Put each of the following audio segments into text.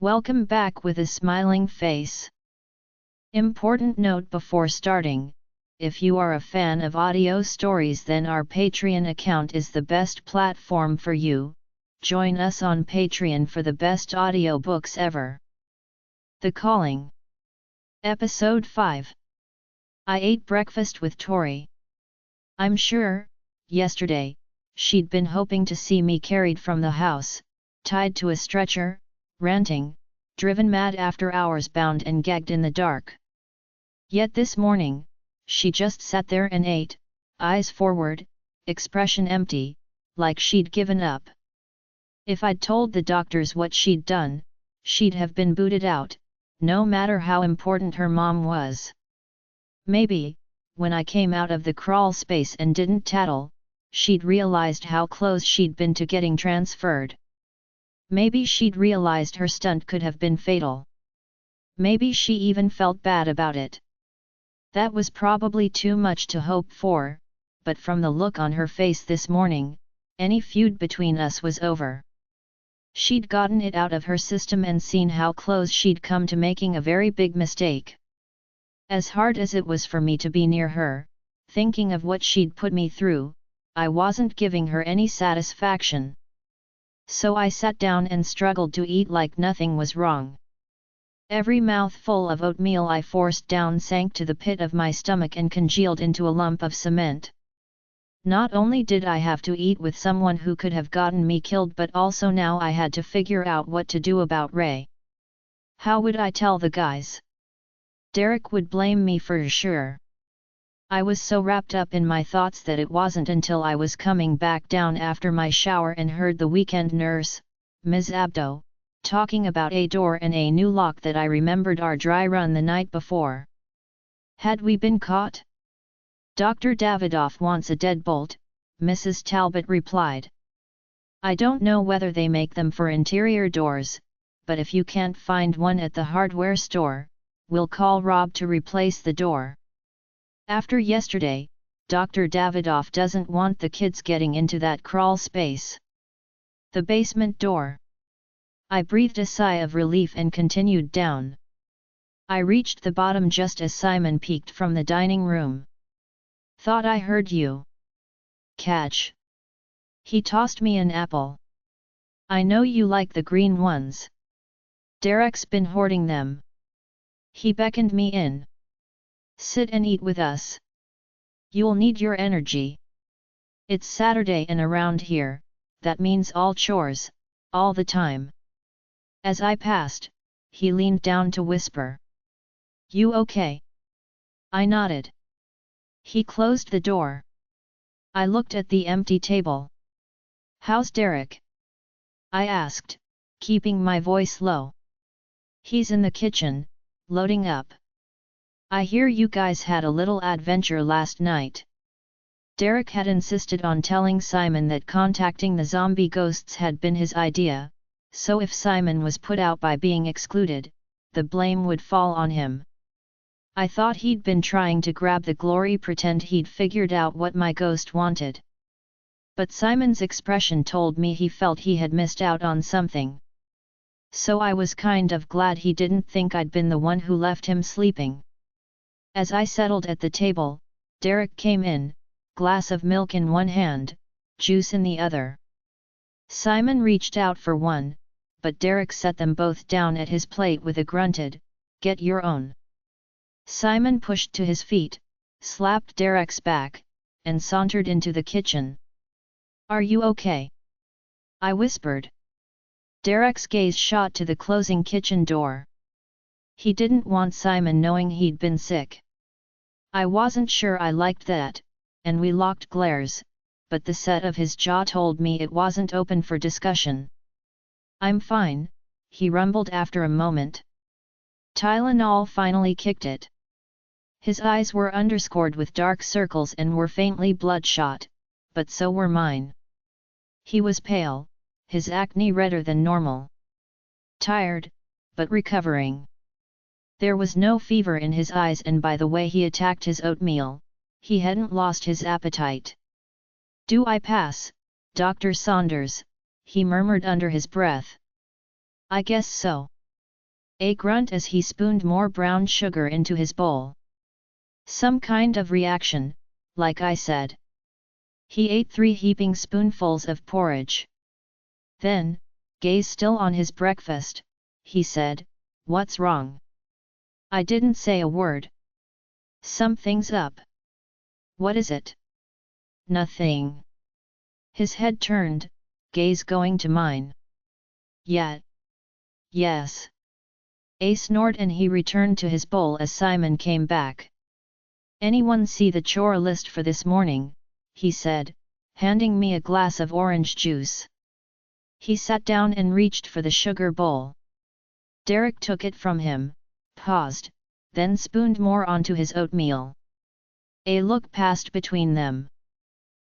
Welcome back with a smiling face. Important note before starting, if you are a fan of audio stories, then our Patreon account is the best platform for you. Join us on Patreon for the best audiobooks ever. The Calling. Episode 5. I ate breakfast with Tori. I'm sure, yesterday, she'd been hoping to see me carried from the house, tied to a stretcher, ranting, driven mad after hours bound and gagged in the dark. Yet this morning, she just sat there and ate, eyes forward, expression empty, like she'd given up. If I'd told the doctors what she'd done, she'd have been booted out, no matter how important her mom was. Maybe, when I came out of the crawl space and didn't tattle, she'd realized how close she'd been to getting transferred. Maybe she'd realized her stunt could have been fatal. Maybe she even felt bad about it. That was probably too much to hope for, but from the look on her face this morning, any feud between us was over. She'd gotten it out of her system and seen how close she'd come to making a very big mistake. As hard as it was for me to be near her, thinking of what she'd put me through, I wasn't giving her any satisfaction. So I sat down and struggled to eat like nothing was wrong. Every mouthful of oatmeal I forced down sank to the pit of my stomach and congealed into a lump of cement. Not only did I have to eat with someone who could have gotten me killed, but also now I had to figure out what to do about Ray. How would I tell the guys? Derek would blame me for sure. I was so wrapped up in my thoughts that it wasn't until I was coming back down after my shower and heard the weekend nurse, Ms. Abdo, talking about a door and a new lock that I remembered our dry run the night before. Had we been caught? Dr. Davidoff wants a deadbolt, Mrs. Talbot replied. I don't know whether they make them for interior doors, but if you can't find one at the hardware store, we'll call Rob to replace the door. After yesterday, Dr. Davidoff doesn't want the kids getting into that crawl space. The basement door. I breathed a sigh of relief and continued down. I reached the bottom just as Simon peeked from the dining room. Thought I heard you. Catch. He tossed me an apple. I know you like the green ones. Derek's been hoarding them. He beckoned me in. Sit and eat with us. You'll need your energy. It's Saturday and around here, that means all chores, all the time. As I passed, he leaned down to whisper. You okay? I nodded. He closed the door. I looked at the empty table. How's Derek? I asked, keeping my voice low. He's in the kitchen, loading up. I hear you guys had a little adventure last night. Derek had insisted on telling Simon that contacting the zombie ghosts had been his idea, so if Simon was put out by being excluded, the blame would fall on him. I thought he'd been trying to grab the glory, pretend he'd figured out what my ghost wanted. But Simon's expression told me he felt he had missed out on something. So I was kind of glad he didn't think I'd been the one who left him sleeping. As I settled at the table, Derek came in, glass of milk in one hand, juice in the other. Simon reached out for one, but Derek set them both down at his plate with a grunted, "Get your own." Simon pushed to his feet, slapped Derek's back, and sauntered into the kitchen. Are you okay? I whispered. Derek's gaze shot to the closing kitchen door. He didn't want Simon knowing he'd been sick. I wasn't sure I liked that, and we locked glares, but the set of his jaw told me it wasn't open for discussion. I'm fine, he rumbled after a moment. Tylenol finally kicked it. His eyes were underscored with dark circles and were faintly bloodshot, but so were mine. He was pale, his acne redder than normal. Tired, but recovering. There was no fever in his eyes, and by the way he attacked his oatmeal, he hadn't lost his appetite. Do I pass, Dr. Saunders? He murmured under his breath. I guess so. A grunt as he spooned more brown sugar into his bowl. Some kind of reaction, like I said. He ate 3 heaping spoonfuls of porridge. Then, gaze still on his breakfast, he said, "What's wrong?" I didn't say a word. "Something's up." "What is it?" "Nothing." His head turned, gaze going to mine. "Yeah. Yes." A snort and he returned to his bowl as Simon came back. "Anyone see the chore list for this morning?" he said, handing me a glass of orange juice. He sat down and reached for the sugar bowl. Derek took it from him, paused, then spooned more onto his oatmeal. A look passed between them.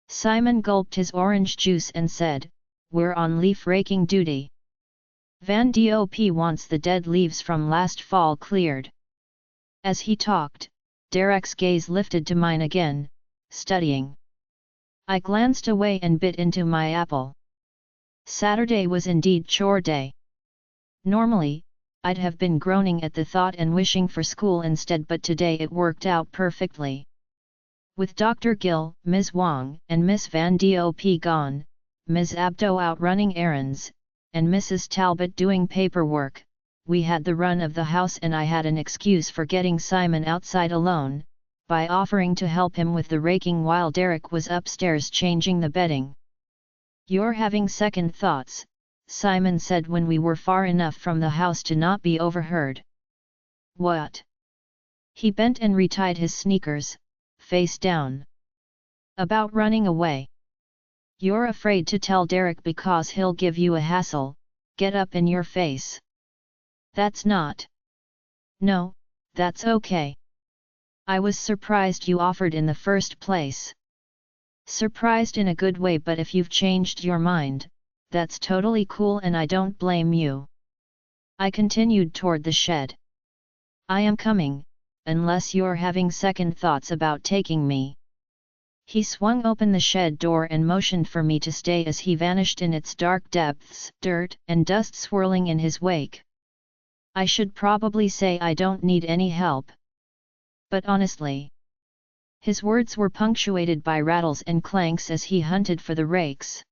Simon gulped his orange juice and said, "We're on leaf raking duty. Van Dop wants the dead leaves from last fall cleared." As he talked, Derek's gaze lifted to mine again, studying. I glanced away and bit into my apple. Saturday was indeed chore day. Normally, I'd have been groaning at the thought and wishing for school instead, but today it worked out perfectly. With Dr. Gill, Ms. Wang, and Miss Van Dop gone, Ms. Abdo out running errands, and Mrs. Talbot doing paperwork, we had the run of the house, and I had an excuse for getting Simon outside alone, by offering to help him with the raking while Derek was upstairs changing the bedding. "You're having second thoughts," Simon said when we were far enough from the house to not be overheard. "What?" He bent and retied his sneakers, face down. "About running away. You're afraid to tell Derek because he'll give you a hassle, get up in your face." "That's not." "No, that's okay. I was surprised you offered in the first place." "Surprised in a good way, but if you've changed your mind, that's totally cool and I don't blame you." I continued toward the shed. "I am coming, unless you're having second thoughts about taking me." He swung open the shed door and motioned for me to stay as he vanished in its dark depths, dirt and dust swirling in his wake. I should probably say I don't need any help. But honestly, his words were punctuated by rattles and clanks as he hunted for the rakes.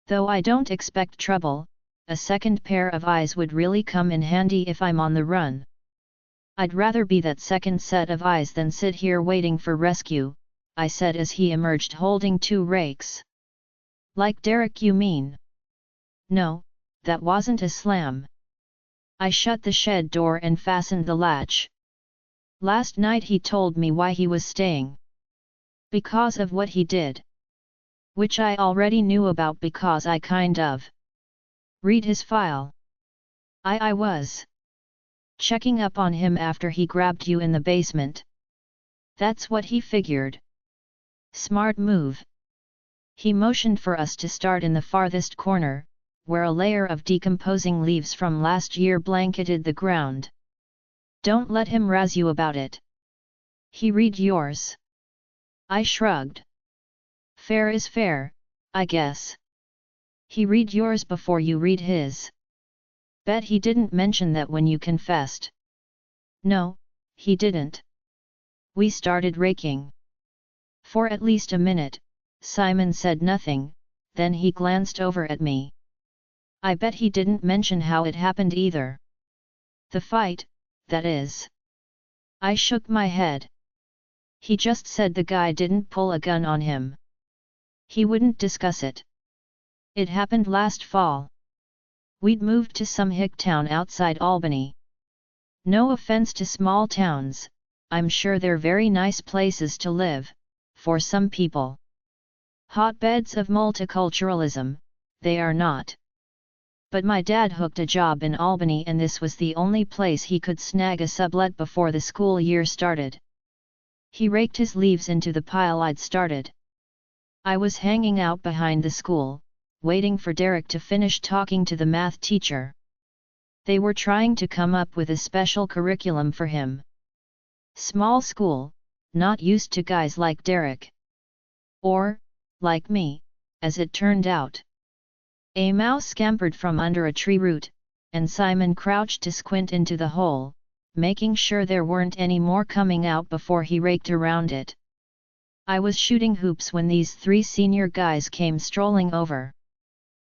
Though I don't expect trouble, a second pair of eyes would really come in handy if I'm on the run. I'd rather be that second set of eyes than sit here waiting for rescue, I said as he emerged holding 2 rakes. "Like Derek, you mean?" "No, that wasn't a slam." I shut the shed door and fastened the latch. "Last night he told me why he was staying. Because of what he did. Which I already knew about because I kind of read his file. I was checking up on him after he grabbed you in the basement." "That's what he figured." "Smart move." He motioned for us to start in the farthest corner, where a layer of decomposing leaves from last year blanketed the ground. "Don't let him razz you about it." "He read yours." I shrugged. "Fair is fair, I guess." "He read yours before you read his." "Bet he didn't mention that when you confessed." "No, he didn't." We started raking. For at least a minute, Simon said nothing, then he glanced over at me. "I bet he didn't mention how it happened either." "The fight, that is." I shook my head. "He just said the guy didn't pull a gun on him. He wouldn't discuss it. It happened last fall. We'd moved to some hick town outside Albany. No offense to small towns, I'm sure they're very nice places to live, for some people. Hotbeds of multiculturalism, they are not. But my dad hooked a job in Albany and this was the only place he could snag a sublet before the school year started." He raked his leaves into the pile I'd started. I was hanging out behind the school, waiting for Derek to finish talking to the math teacher. They were trying to come up with a special curriculum for him. Small school, not used to guys like Derek. Or, like me, as it turned out. A mouse scampered from under a tree root, and Simon crouched to squint into the hole, making sure there weren't any more coming out before he raked around it. I was shooting hoops when these 3 senior guys came strolling over.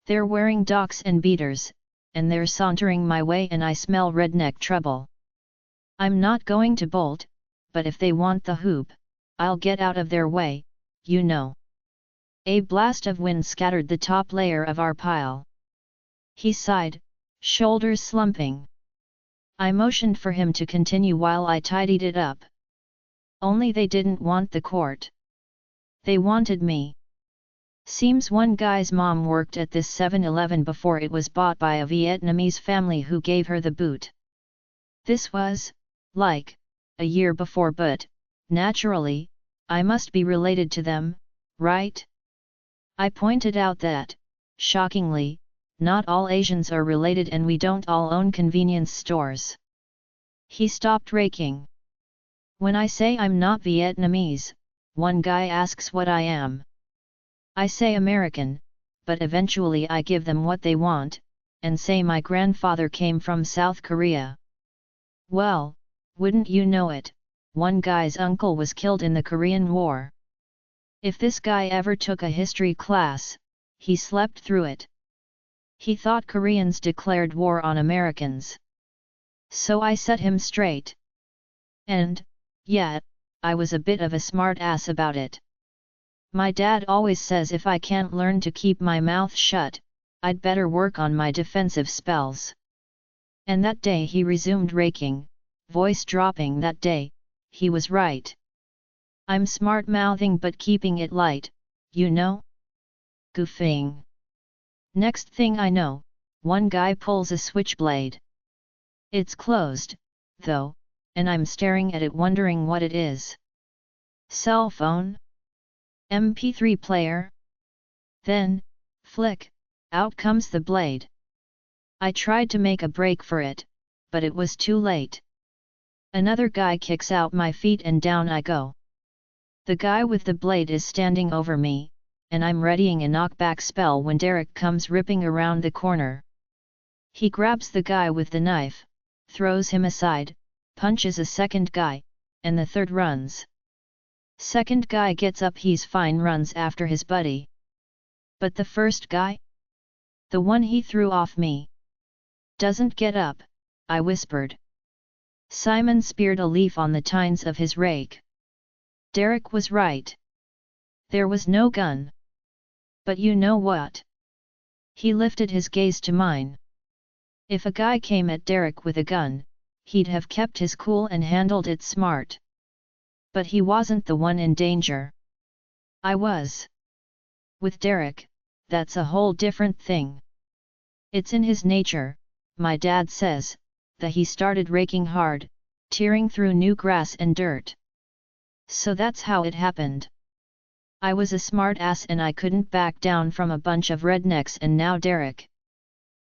They're wearing docks and beaters, and they're sauntering my way and I smell redneck trouble. I'm not going to bolt, but if they want the hoop, I'll get out of their way, you know. A blast of wind scattered the top layer of our pile. He sighed, shoulders slumping. I motioned for him to continue while I tidied it up. Only they didn't want the court. They wanted me. Seems one guy's mom worked at this 7-Eleven before it was bought by a Vietnamese family who gave her the boot. This was, like, a year before, but, naturally, I must be related to them, right? I pointed out that, shockingly, not all Asians are related and we don't all own convenience stores. He stopped raking. When I say I'm not Vietnamese, one guy asks what I am. I say American, but eventually I give them what they want, and say my grandfather came from South Korea. Well, wouldn't you know it, one guy's uncle was killed in the Korean War. If this guy ever took a history class, he slept through it. He thought Koreans declared war on Americans. So I set him straight. And, yeah, I was a bit of a smart ass about it. My dad always says if I can't learn to keep my mouth shut, I'd better work on my defensive spells. And that day he resumed raking, voice dropping. That day, he was right. I'm smart-mouthing but keeping it light, you know? Goofing. Next thing I know, one guy pulls a switchblade. It's closed, though, and I'm staring at it wondering what it is. Cell phone? MP3 player? Then, flick, out comes the blade. I tried to make a break for it, but it was too late. Another guy kicks out my feet and down I go. The guy with the blade is standing over me, and I'm readying a knockback spell when Derek comes ripping around the corner. He grabs the guy with the knife, throws him aside, punches a second guy, and the third runs. Second guy gets up, he's fine, runs after his buddy. But the first guy? The one he threw off me. Doesn't get up, I whispered. Simon speared a leaf on the tines of his rake. Derek was right. There was no gun. But you know what? He lifted his gaze to mine. If a guy came at Derek with a gun, he'd have kept his cool and handled it smart. But he wasn't the one in danger. I was. With Derek, that's a whole different thing. It's in his nature, my dad says, that he started raking hard, tearing through new grass and dirt. So that's how it happened. I was a smart ass and I couldn't back down from a bunch of rednecks, and now Derek.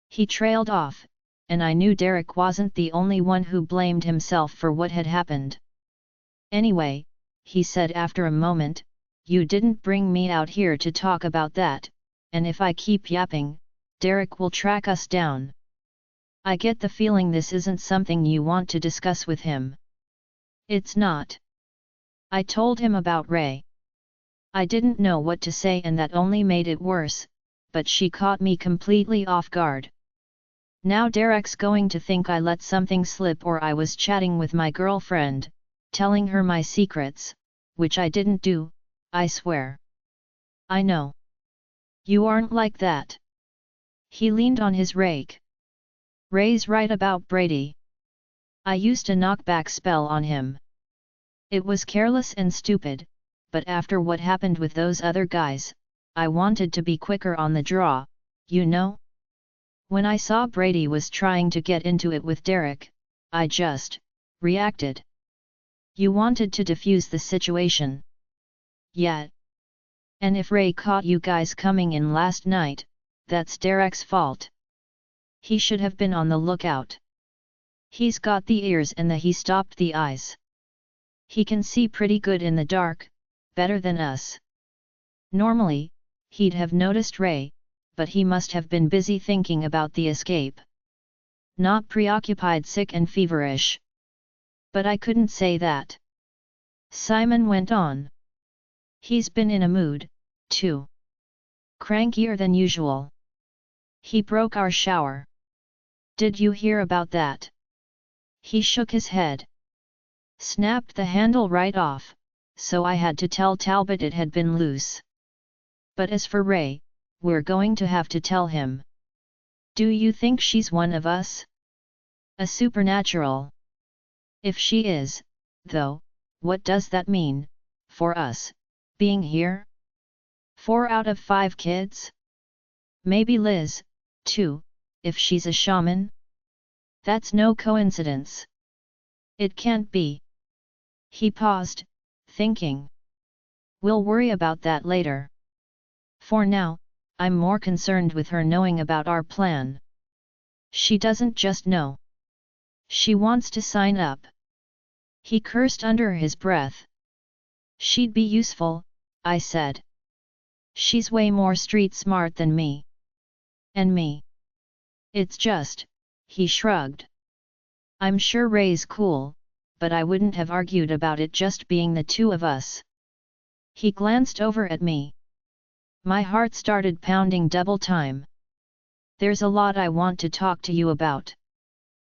He trailed off, and I knew Derek wasn't the only one who blamed himself for what had happened. Anyway, he said after a moment, you didn't bring me out here to talk about that, and if I keep yapping, Derek will track us down. I get the feeling this isn't something you want to discuss with him. It's not. I told him about Ray. I didn't know what to say and that only made it worse, but she caught me completely off guard. Now Derek's going to think I let something slip or I was chatting with my girlfriend, telling her my secrets, which I didn't do, I swear. I know. You aren't like that. He leaned on his rake. Ray's right about Brady. I used a knockback spell on him. It was careless and stupid, but after what happened with those other guys, I wanted to be quicker on the draw, you know? When I saw Brady was trying to get into it with Derek, I just reacted. You wanted to defuse the situation. Yeah. And if Ray caught you guys coming in last night, that's Derek's fault. He should have been on the lookout. He's got the ears and he stopped the eyes. He can see pretty good in the dark, better than us. Normally, he'd have noticed Ray, but he must have been busy thinking about the escape. not preoccupied, sick and feverish. But I couldn't say that. Simon went on. He's been in a mood, too. Crankier than usual. He broke our shower. Did you hear about that? He shook his head. Snapped the handle right off, so I had to tell Talbot it had been loose. But as for Ray, we're going to have to tell him. Do you think she's one of us? A supernatural? If she is, though, what does that mean, for us, being here? 4 out of 5 kids? Maybe Liz, too, if she's a shaman? That's no coincidence. It can't be. He paused, thinking. We'll worry about that later. For now, I'm more concerned with her knowing about our plan. She doesn't just know. She wants to sign up. He cursed under his breath. She'd be useful, I said. She's way more street smart than me. And me. It's just, he shrugged. I'm sure Ray's cool, but I wouldn't have argued about it just being the two of us. He glanced over at me. My heart started pounding double time. There's a lot I want to talk to you about.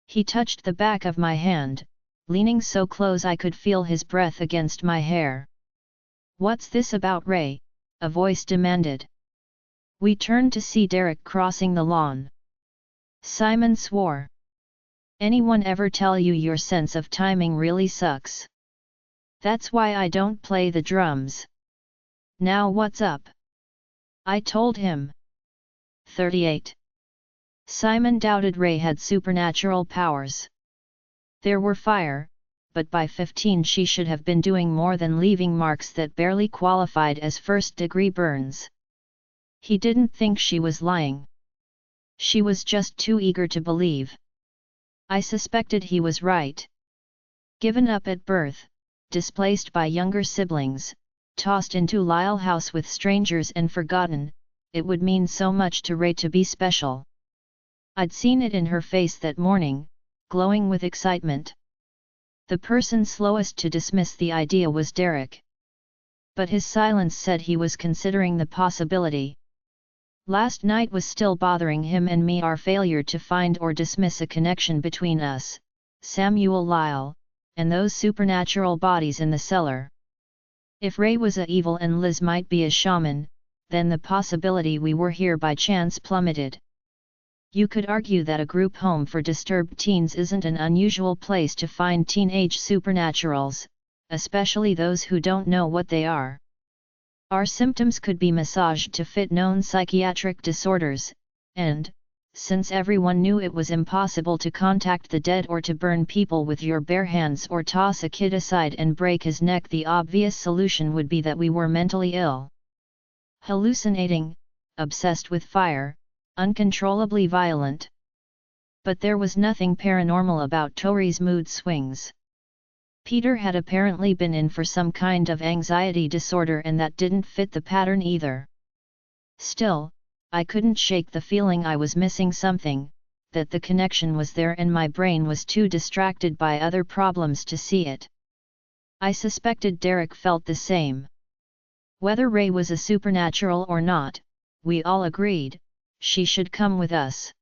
He touched the back of my hand, leaning so close I could feel his breath against my hair. What's this about Ray? A voice demanded. We turned to see Derek crossing the lawn. Simon swore. Anyone ever tell you your sense of timing really sucks? That's why I don't play the drums. Now what's up? I told him. 38. Simon doubted Ray had supernatural powers. There were fire, but by 15 she should have been doing more than leaving marks that barely qualified as first-degree burns. He didn't think she was lying. She was just too eager to believe. I suspected he was right. Given up at birth, displaced by younger siblings, tossed into Lyle House with strangers and forgotten, it would mean so much to Ray to be special. I'd seen it in her face that morning, glowing with excitement. The person slowest to dismiss the idea was Derek. But his silence said he was considering the possibility. Last night was still bothering him and me, our failure to find or dismiss a connection between us, Samuel Lyle, and those supernatural bodies in the cellar. If Ray was a evil and Liz might be a shaman, then the possibility we were here by chance plummeted. You could argue that a group home for disturbed teens isn't an unusual place to find teenage supernaturals, especially those who don't know what they are. Our symptoms could be massaged to fit known psychiatric disorders, and, since everyone knew it was impossible to contact the dead or to burn people with your bare hands or toss a kid aside and break his neck, the obvious solution would be that we were mentally ill. Hallucinating, obsessed with fire, uncontrollably violent. But there was nothing paranormal about Tori's mood swings. Peter had apparently been in for some kind of anxiety disorder, and that didn't fit the pattern either. Still, I couldn't shake the feeling I was missing something, that the connection was there and my brain was too distracted by other problems to see it. I suspected Derek felt the same. Whether Ray was a supernatural or not, we all agreed, she should come with us.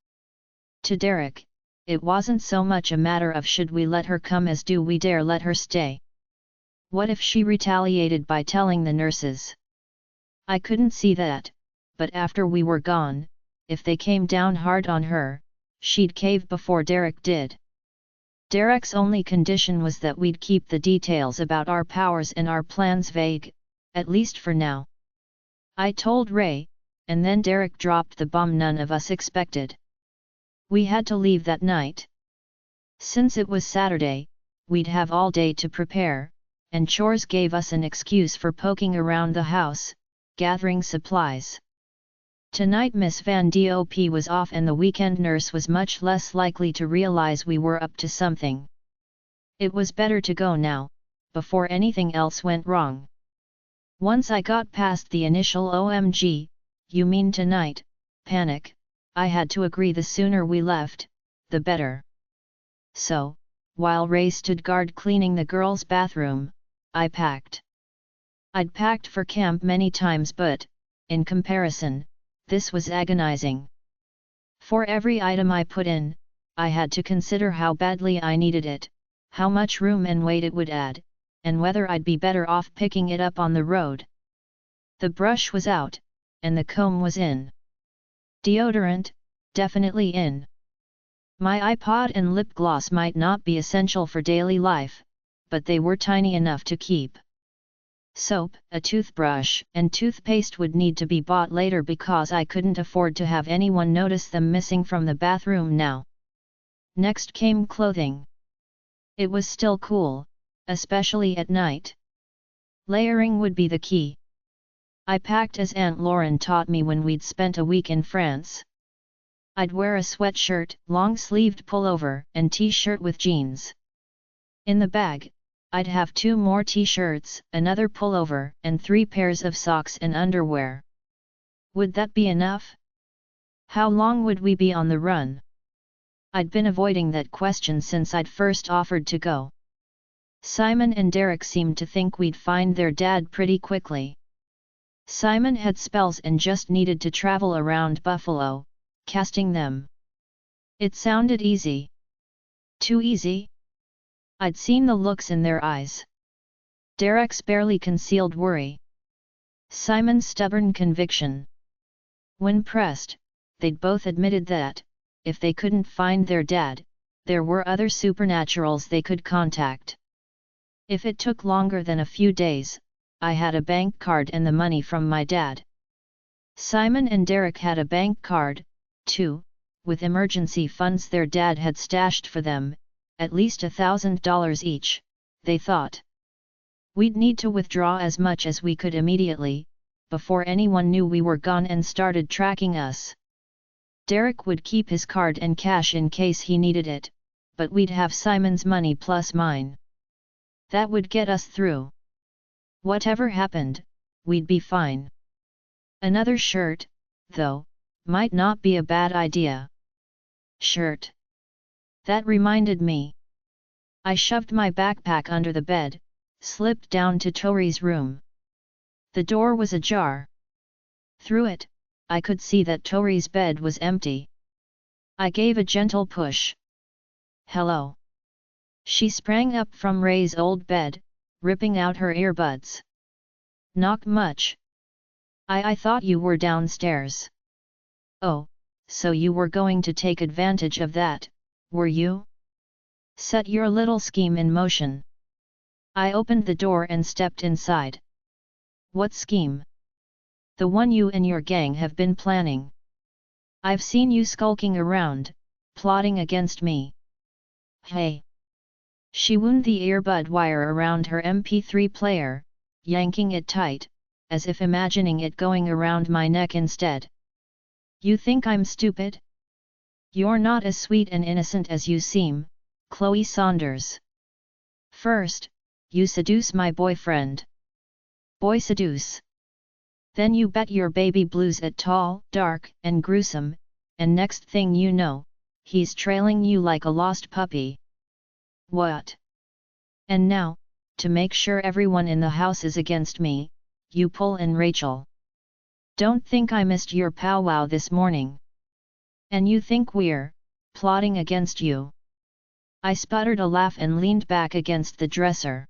To Derek, it wasn't so much a matter of should we let her come as do we dare let her stay. What if she retaliated by telling the nurses? I couldn't see that, but after we were gone, if they came down hard on her, she'd cave before Derek did. Derek's only condition was that we'd keep the details about our powers and our plans vague, at least for now. I told Ray, and then Derek dropped the bomb none of us expected. We had to leave that night. Since it was Saturday, we'd have all day to prepare, and chores gave us an excuse for poking around the house, gathering supplies. Tonight Miss Van Dop was off and the weekend nurse was much less likely to realize we were up to something. It was better to go now, before anything else went wrong. Once I got past the initial "OMG, you mean tonight" panic, I had to agree the sooner we left, the better. So, while Ray stood guard cleaning the girls' bathroom, I packed. I'd packed for camp many times, but, in comparison, this was agonizing. For every item I put in, I had to consider how badly I needed it, how much room and weight it would add, and whether I'd be better off picking it up on the road. The brush was out, and the comb was in. Deodorant, definitely in. My iPod and lip gloss might not be essential for daily life, but they were tiny enough to keep. Soap, a toothbrush, and toothpaste would need to be bought later because I couldn't afford to have anyone notice them missing from the bathroom now. Next came clothing. It was still cool, especially at night. Layering would be the key. I packed as Aunt Lauren taught me when we'd spent a week in France. I'd wear a sweatshirt, long-sleeved pullover, and t-shirt with jeans. In the bag, I'd have 2 more t-shirts, another pullover, and 3 pairs of socks and underwear. Would that be enough? How long would we be on the run? I'd been avoiding that question since I'd first offered to go. Simon and Derek seemed to think we'd find their dad pretty quickly. Simon had spells and just needed to travel around Buffalo, casting them. It sounded easy. Too easy? I'd seen the looks in their eyes. Derek's barely concealed worry. Simon's stubborn conviction. When pressed, they'd both admitted that, if they couldn't find their dad, there were other supernaturals they could contact. If it took longer than a few days, I had a bank card and the money from my dad. Simon and Derek had a bank card, too, with emergency funds their dad had stashed for them, at least $1,000 each, they thought. We'd need to withdraw as much as we could immediately, before anyone knew we were gone and started tracking us. Derek would keep his card and cash in case he needed it, but we'd have Simon's money plus mine. That would get us through. Whatever happened, we'd be fine. Another shirt, though, might not be a bad idea. Shirt. That reminded me. I shoved my backpack under the bed, slipped down to Tori's room. The door was ajar. Through it, I could see that Tori's bed was empty. I gave a gentle push. Hello. She sprang up from Ray's old bed, ripping out her earbuds. Not much. I thought you were downstairs. Oh, so you were going to take advantage of that, were you? Set your little scheme in motion. I opened the door and stepped inside. What scheme? The one you and your gang have been planning. I've seen you skulking around, plotting against me. Hey! She wound the earbud wire around her MP3 player, yanking it tight, as if imagining it going around my neck instead. You think I'm stupid? You're not as sweet and innocent as you seem, Chloe Saunders. First, you seduce my boyfriend. Boy seduce. Then you bet your baby blues at tall, dark, and gruesome, and next thing you know, he's trailing you like a lost puppy. What? And now, to make sure everyone in the house is against me, you pull in Rachel. Don't think I missed your powwow this morning. And you think we're plotting against you? I sputtered a laugh and leaned back against the dresser.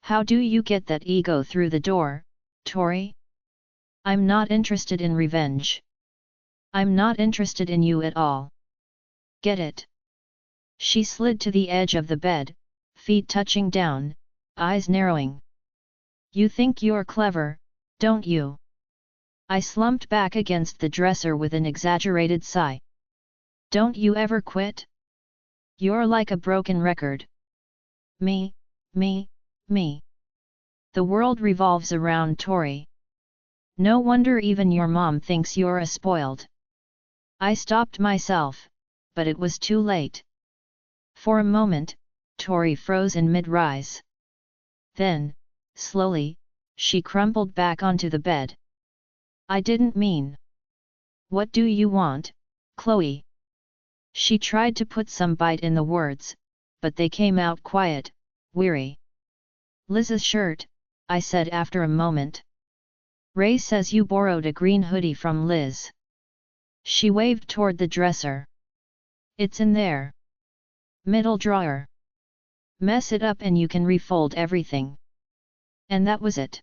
How do you get that ego through the door, Tori? I'm not interested in revenge. I'm not interested in you at all. Get it? She slid to the edge of the bed, feet touching down, eyes narrowing. You think you're clever, don't you? I slumped back against the dresser with an exaggerated sigh. Don't you ever quit? You're like a broken record. Me. The world revolves around Tori. No wonder even your mom thinks you're a spoiled. I stopped myself, but it was too late. For a moment, Tori froze in mid-rise. Then, slowly, she crumpled back onto the bed. I didn't mean. What do you want, Chloe? She tried to put some bite in the words, but they came out quiet, weary. Liz's shirt, I said after a moment. Ray says you borrowed a green hoodie from Liz. She waved toward the dresser. It's in there. Middle drawer. Mess it up and you can refold everything. And that was it.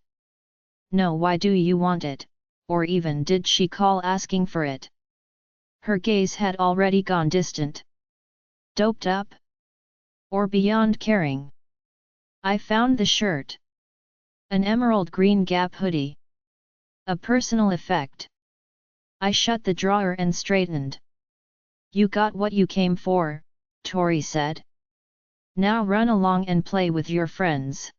No, why do you want it, or even did she call asking for it? Her gaze had already gone distant. Doped up? Or beyond caring? I found the shirt. An emerald green Gap hoodie. A personal effect. I shut the drawer and straightened. You got what you came for, Tori said. Now run along and play with your friends.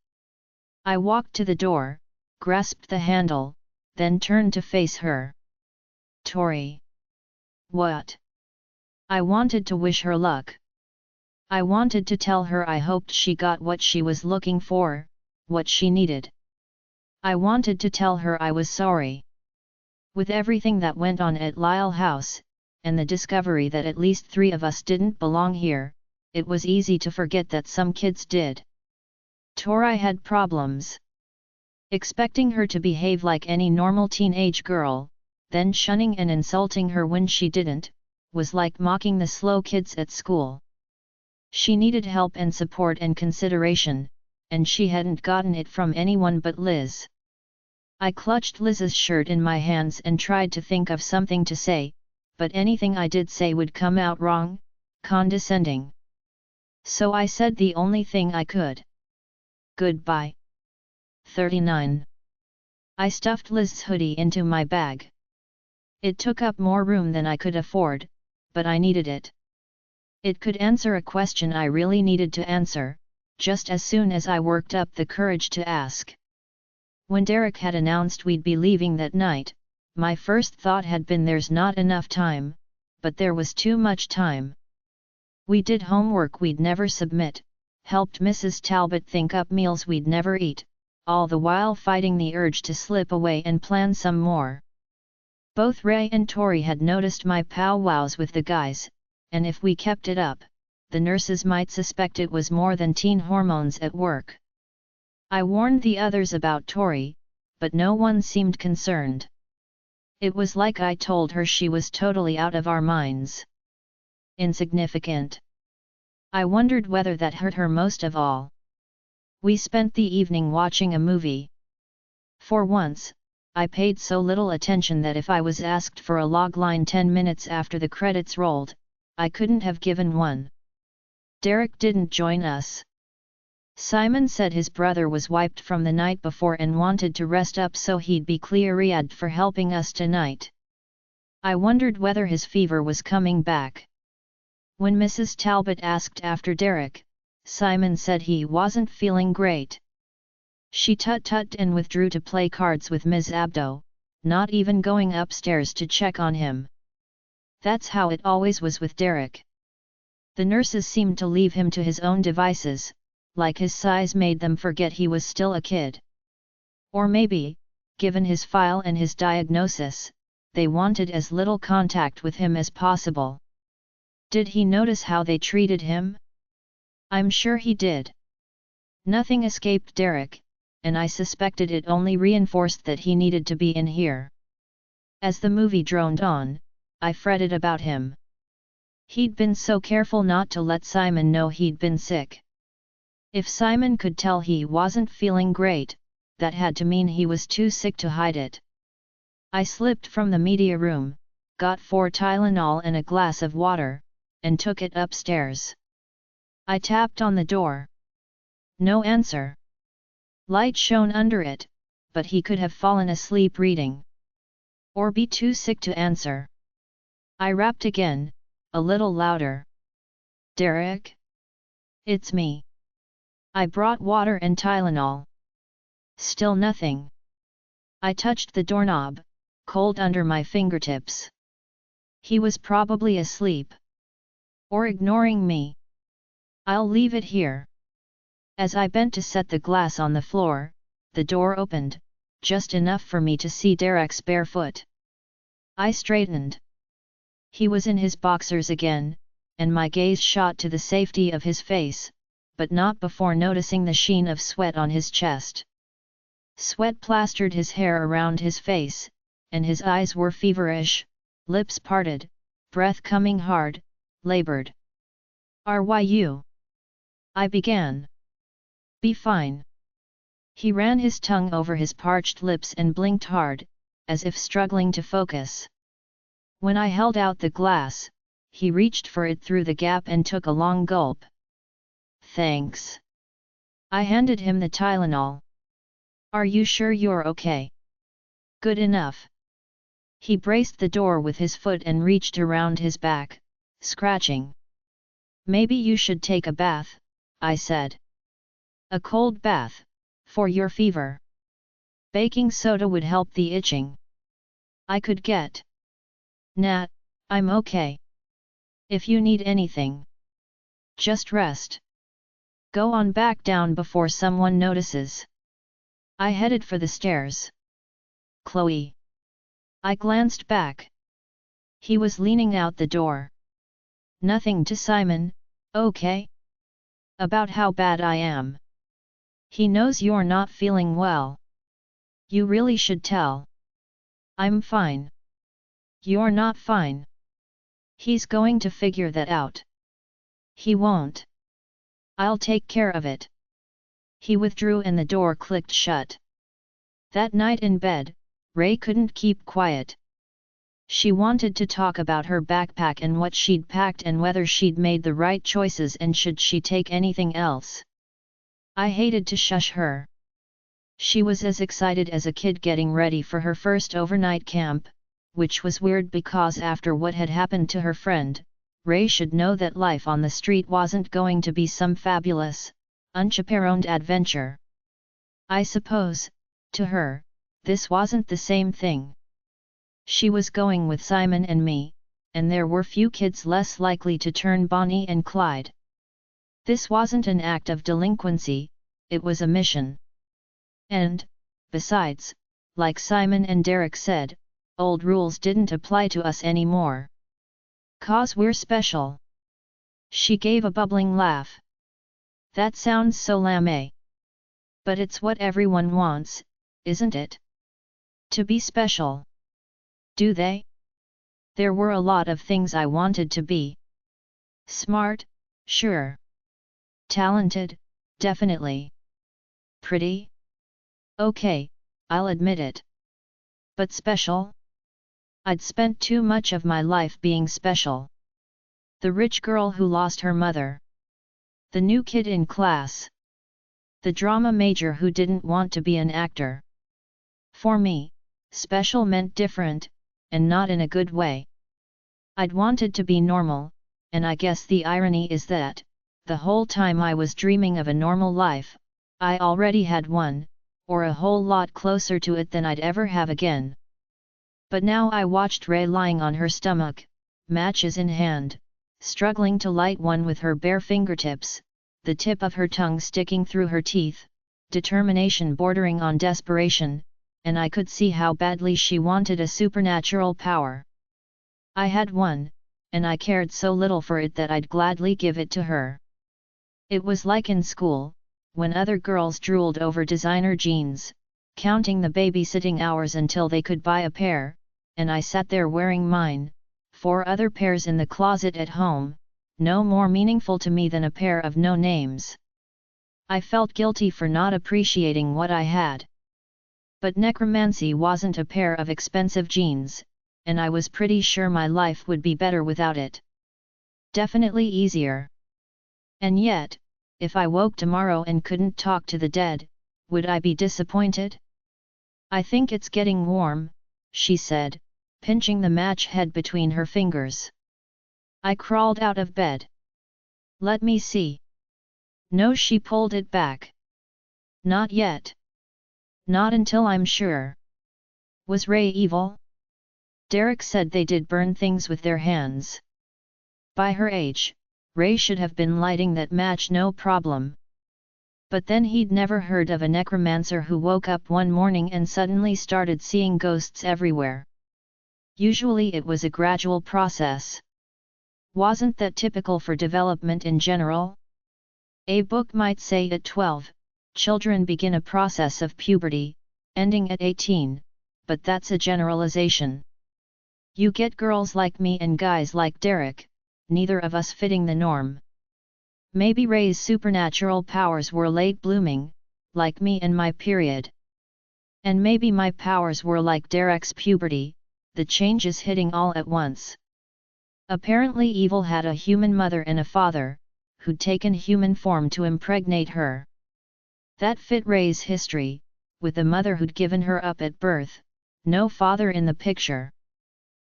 I walked to the door, grasped the handle, then turned to face her. Tori. What? I wanted to wish her luck. I wanted to tell her I hoped she got what she was looking for, what she needed. I wanted to tell her I was sorry. With everything that went on at Lyle House, and the discovery that at least 3 of us didn't belong here, it was easy to forget that some kids did. Tori had problems. Expecting her to behave like any normal teenage girl, then shunning and insulting her when she didn't, was like mocking the slow kids at school. She needed help and support and consideration, and she hadn't gotten it from anyone but Liz. I clutched Liz's shirt in my hands and tried to think of something to say, but anything I did say would come out wrong, condescending. So I said the only thing I could. Goodbye. 39. I stuffed Liz's hoodie into my bag. It took up more room than I could afford, but I needed it. It could answer a question I really needed to answer, just as soon as I worked up the courage to ask. When Derek had announced we'd be leaving that night, my first thought had been there's not enough time, but there was too much time. We did homework we'd never submit, helped Mrs. Talbot think up meals we'd never eat, all the while fighting the urge to slip away and plan some more. Both Ray and Tori had noticed my powwows with the guys, and if we kept it up, the nurses might suspect it was more than teen hormones at work. I warned the others about Tori, but no one seemed concerned. It was like I told her she was totally out of our minds. Insignificant. I wondered whether that hurt her most of all. We spent the evening watching a movie. For once, I paid so little attention that if I was asked for a logline 10 minutes after the credits rolled, I couldn't have given one. Derek didn't join us. Simon said his brother was wiped from the night before and wanted to rest up so he'd be clear-eyed for helping us tonight. I wondered whether his fever was coming back. When Mrs. Talbot asked after Derek, Simon said he wasn't feeling great. She tut-tutted and withdrew to play cards with Ms. Abdo, not even going upstairs to check on him. That's how it always was with Derek. The nurses seemed to leave him to his own devices, like his size made them forget he was still a kid. Or maybe, given his file and his diagnosis, they wanted as little contact with him as possible. Did he notice how they treated him? I'm sure he did. Nothing escaped Derek, and I suspected it only reinforced that he needed to be in here. As the movie droned on, I fretted about him. He'd been so careful not to let Simon know he'd been sick. If Simon could tell he wasn't feeling great, that had to mean he was too sick to hide it. I slipped from the media room, got 4 Tylenol and a glass of water, and took it upstairs. I tapped on the door. No answer. Light shone under it, but he could have fallen asleep reading. Or be too sick to answer. I rapped again, a little louder. Derek? It's me. I brought water and Tylenol. Still nothing. I touched the doorknob, cold under my fingertips. He was probably asleep. Or ignoring me. I'll leave it here. As I bent to set the glass on the floor, the door opened, just enough for me to see Derek's bare foot. I straightened. He was in his boxers again, and my gaze shot to the safety of his face, but not before noticing the sheen of sweat on his chest. Sweat plastered his hair around his face, and his eyes were feverish, lips parted, breath coming hard, labored. "Ryu?" I began. "Be fine." He ran his tongue over his parched lips and blinked hard, as if struggling to focus. When I held out the glass, he reached for it through the gap and took a long gulp. "Thanks." I handed him the Tylenol. "Are you sure you're okay?" "Good enough." He braced the door with his foot and reached around his back, scratching. "Maybe you should take a bath," I said. "A cold bath, for your fever. Baking soda would help the itching." I could get. "Nah, I'm okay. If you need anything, just rest. Go on back down before someone notices." I headed for the stairs. "Chloe." I glanced back. He was leaning out the door. "Nothing to Simon, okay? About how bad I am. He knows you're not feeling well. You really should tell." "I'm fine." "You're not fine. He's going to figure that out." "He won't. I'll take care of it." He withdrew and the door clicked shut. That night in bed, Ray couldn't keep quiet. She wanted to talk about her backpack and what she'd packed and whether she'd made the right choices and should she take anything else. I hated to shush her. She was as excited as a kid getting ready for her first overnight camp, which was weird because after what had happened to her friend, Ray should know that life on the street wasn't going to be some fabulous, unchaperoned adventure. I suppose, to her, this wasn't the same thing. She was going with Simon and me, and there were few kids less likely to turn Bonnie and Clyde. This wasn't an act of delinquency, it was a mission. And, besides, like Simon and Derek said, old rules didn't apply to us anymore. "'Cause we're special." She gave a bubbling laugh. "That sounds so lame. But it's what everyone wants, isn't it? To be special. Do they? There were a lot of things I wanted to be. Smart, sure. Talented, definitely. Pretty? Okay, I'll admit it. But special? I'd spent too much of my life being special. The rich girl who lost her mother. The new kid in class. The drama major who didn't want to be an actor. For me, special meant different, and not in a good way. I'd wanted to be normal, and I guess the irony is that, the whole time I was dreaming of a normal life, I already had one, or a whole lot closer to it than I'd ever have again. But now I watched Ray lying on her stomach, matches in hand, struggling to light one with her bare fingertips, the tip of her tongue sticking through her teeth, determination bordering on desperation, and I could see how badly she wanted a supernatural power. I had one, and I cared so little for it that I'd gladly give it to her. It was like in school, when other girls drooled over designer jeans, counting the babysitting hours until they could buy a pair, and I sat there wearing mine, 4 other pairs in the closet at home, no more meaningful to me than a pair of no names. I felt guilty for not appreciating what I had. But necromancy wasn't a pair of expensive jeans, and I was pretty sure my life would be better without it. Definitely easier. And yet, if I woke tomorrow and couldn't talk to the dead, would I be disappointed? "I think it's getting warm," she said, pinching the match head between her fingers. I crawled out of bed. "Let me see." "No," she pulled it back. "Not yet. Not until I'm sure." Was Ray evil? Derek said they did burn things with their hands. By her age, Ray should have been lighting that match no problem. But then he'd never heard of a necromancer who woke up one morning and suddenly started seeing ghosts everywhere. Usually it was a gradual process. Wasn't that typical for development in general? A book might say at 12, children begin a process of puberty, ending at 18, but that's a generalization. You get girls like me and guys like Derek, neither of us fitting the norm. Maybe Ray's supernatural powers were late blooming, like me and my period. And maybe my powers were like Derek's puberty, the changes hitting all at once. Apparently Evil had a human mother and a father, who'd taken human form to impregnate her. That fit Ray's history, with a mother who'd given her up at birth, no father in the picture.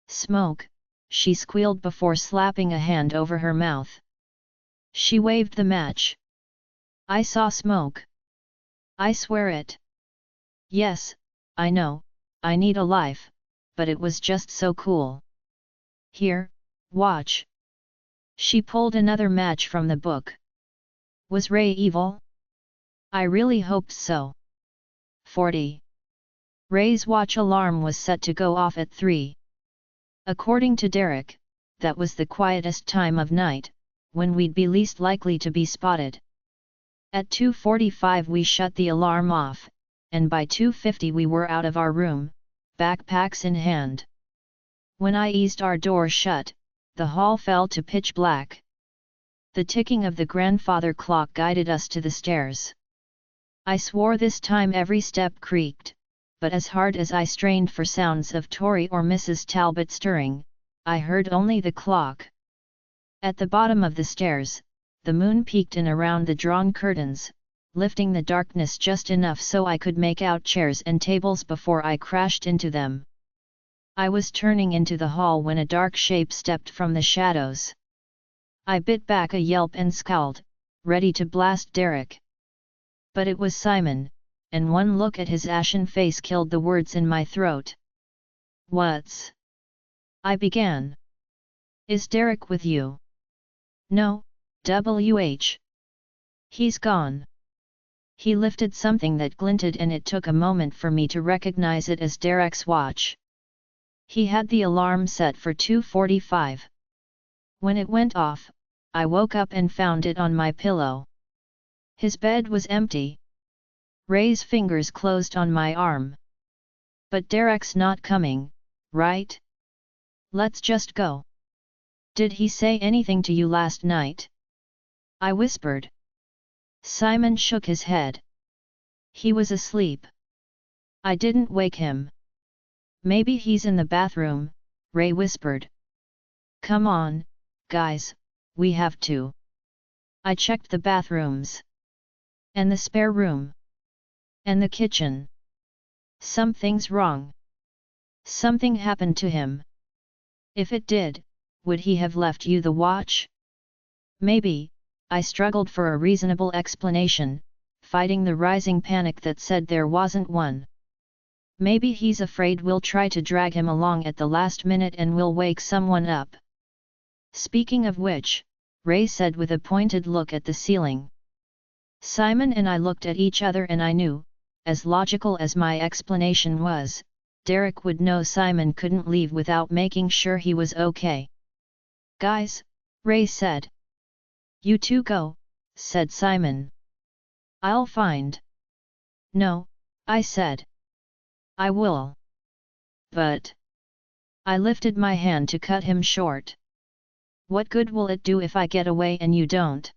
Smoke, she squealed before slapping a hand over her mouth. She waved the match. I saw smoke. I swear it. Yes, I know, I need a life, but it was just so cool. Here, watch. She pulled another match from the book. Was Ray evil? I really hoped so. 40. Ray's watch alarm was set to go off at 3. According to Derek, that was the quietest time of night, when we'd be least likely to be spotted. At 2:45 we shut the alarm off, and by 2:50 we were out of our room, backpacks in hand. When I eased our door shut, the hall fell to pitch black. The ticking of the grandfather clock guided us to the stairs. I swore this time every step creaked, but as hard as I strained for sounds of Tori or Mrs. Talbot stirring, I heard only the clock. At the bottom of the stairs, the moon peeked in around the drawn curtains, lifting the darkness just enough so I could make out chairs and tables before I crashed into them. I was turning into the hall when a dark shape stepped from the shadows. I bit back a yelp and scowled, ready to blast Derek. But it was Simon, and one look at his ashen face killed the words in my throat. What's? I began. Is Derek with you? No, WH. He's gone. He lifted something that glinted and it took a moment for me to recognize it as Derek's watch. He had the alarm set for 2:45. When it went off, I woke up and found it on my pillow. His bed was empty. Ray's fingers closed on my arm. But Derek's not coming, right? Let's just go. Did he say anything to you last night? I whispered. Simon shook his head. He was asleep. I didn't wake him. Maybe he's in the bathroom, Ray whispered. Come on, guys, we have to. I checked the bathrooms. And the spare room. And the kitchen. Something's wrong. Something happened to him. If it did, would he have left you the watch? Maybe. I struggled for a reasonable explanation, fighting the rising panic that said there wasn't one. Maybe he's afraid we'll try to drag him along at the last minute and we'll wake someone up. Speaking of which, Ray said with a pointed look at the ceiling. Simon and I looked at each other and I knew, as logical as my explanation was, Derek would know Simon couldn't leave without making sure he was okay. Guys, Ray said. You two go, said Simon. I'll find. No, I said. I will. But. I lifted my hand to cut him short. What good will it do if I get away and you don't?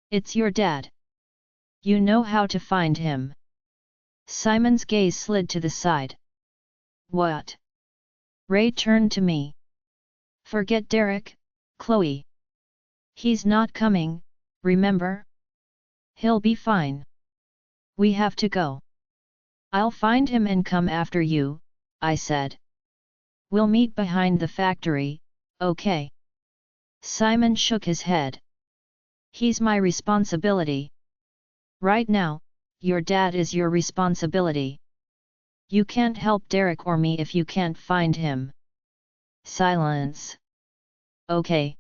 It's your dad. You know how to find him. Simon's gaze slid to the side. What? Ray turned to me. Forget Derek, Chloe. He's not coming, remember? He'll be fine. We have to go. I'll find him and come after you, I said. We'll meet behind the factory, okay? Simon shook his head. He's my responsibility. Right now, your dad is your responsibility. You can't help Derek or me if you can't find him. Silence. Okay.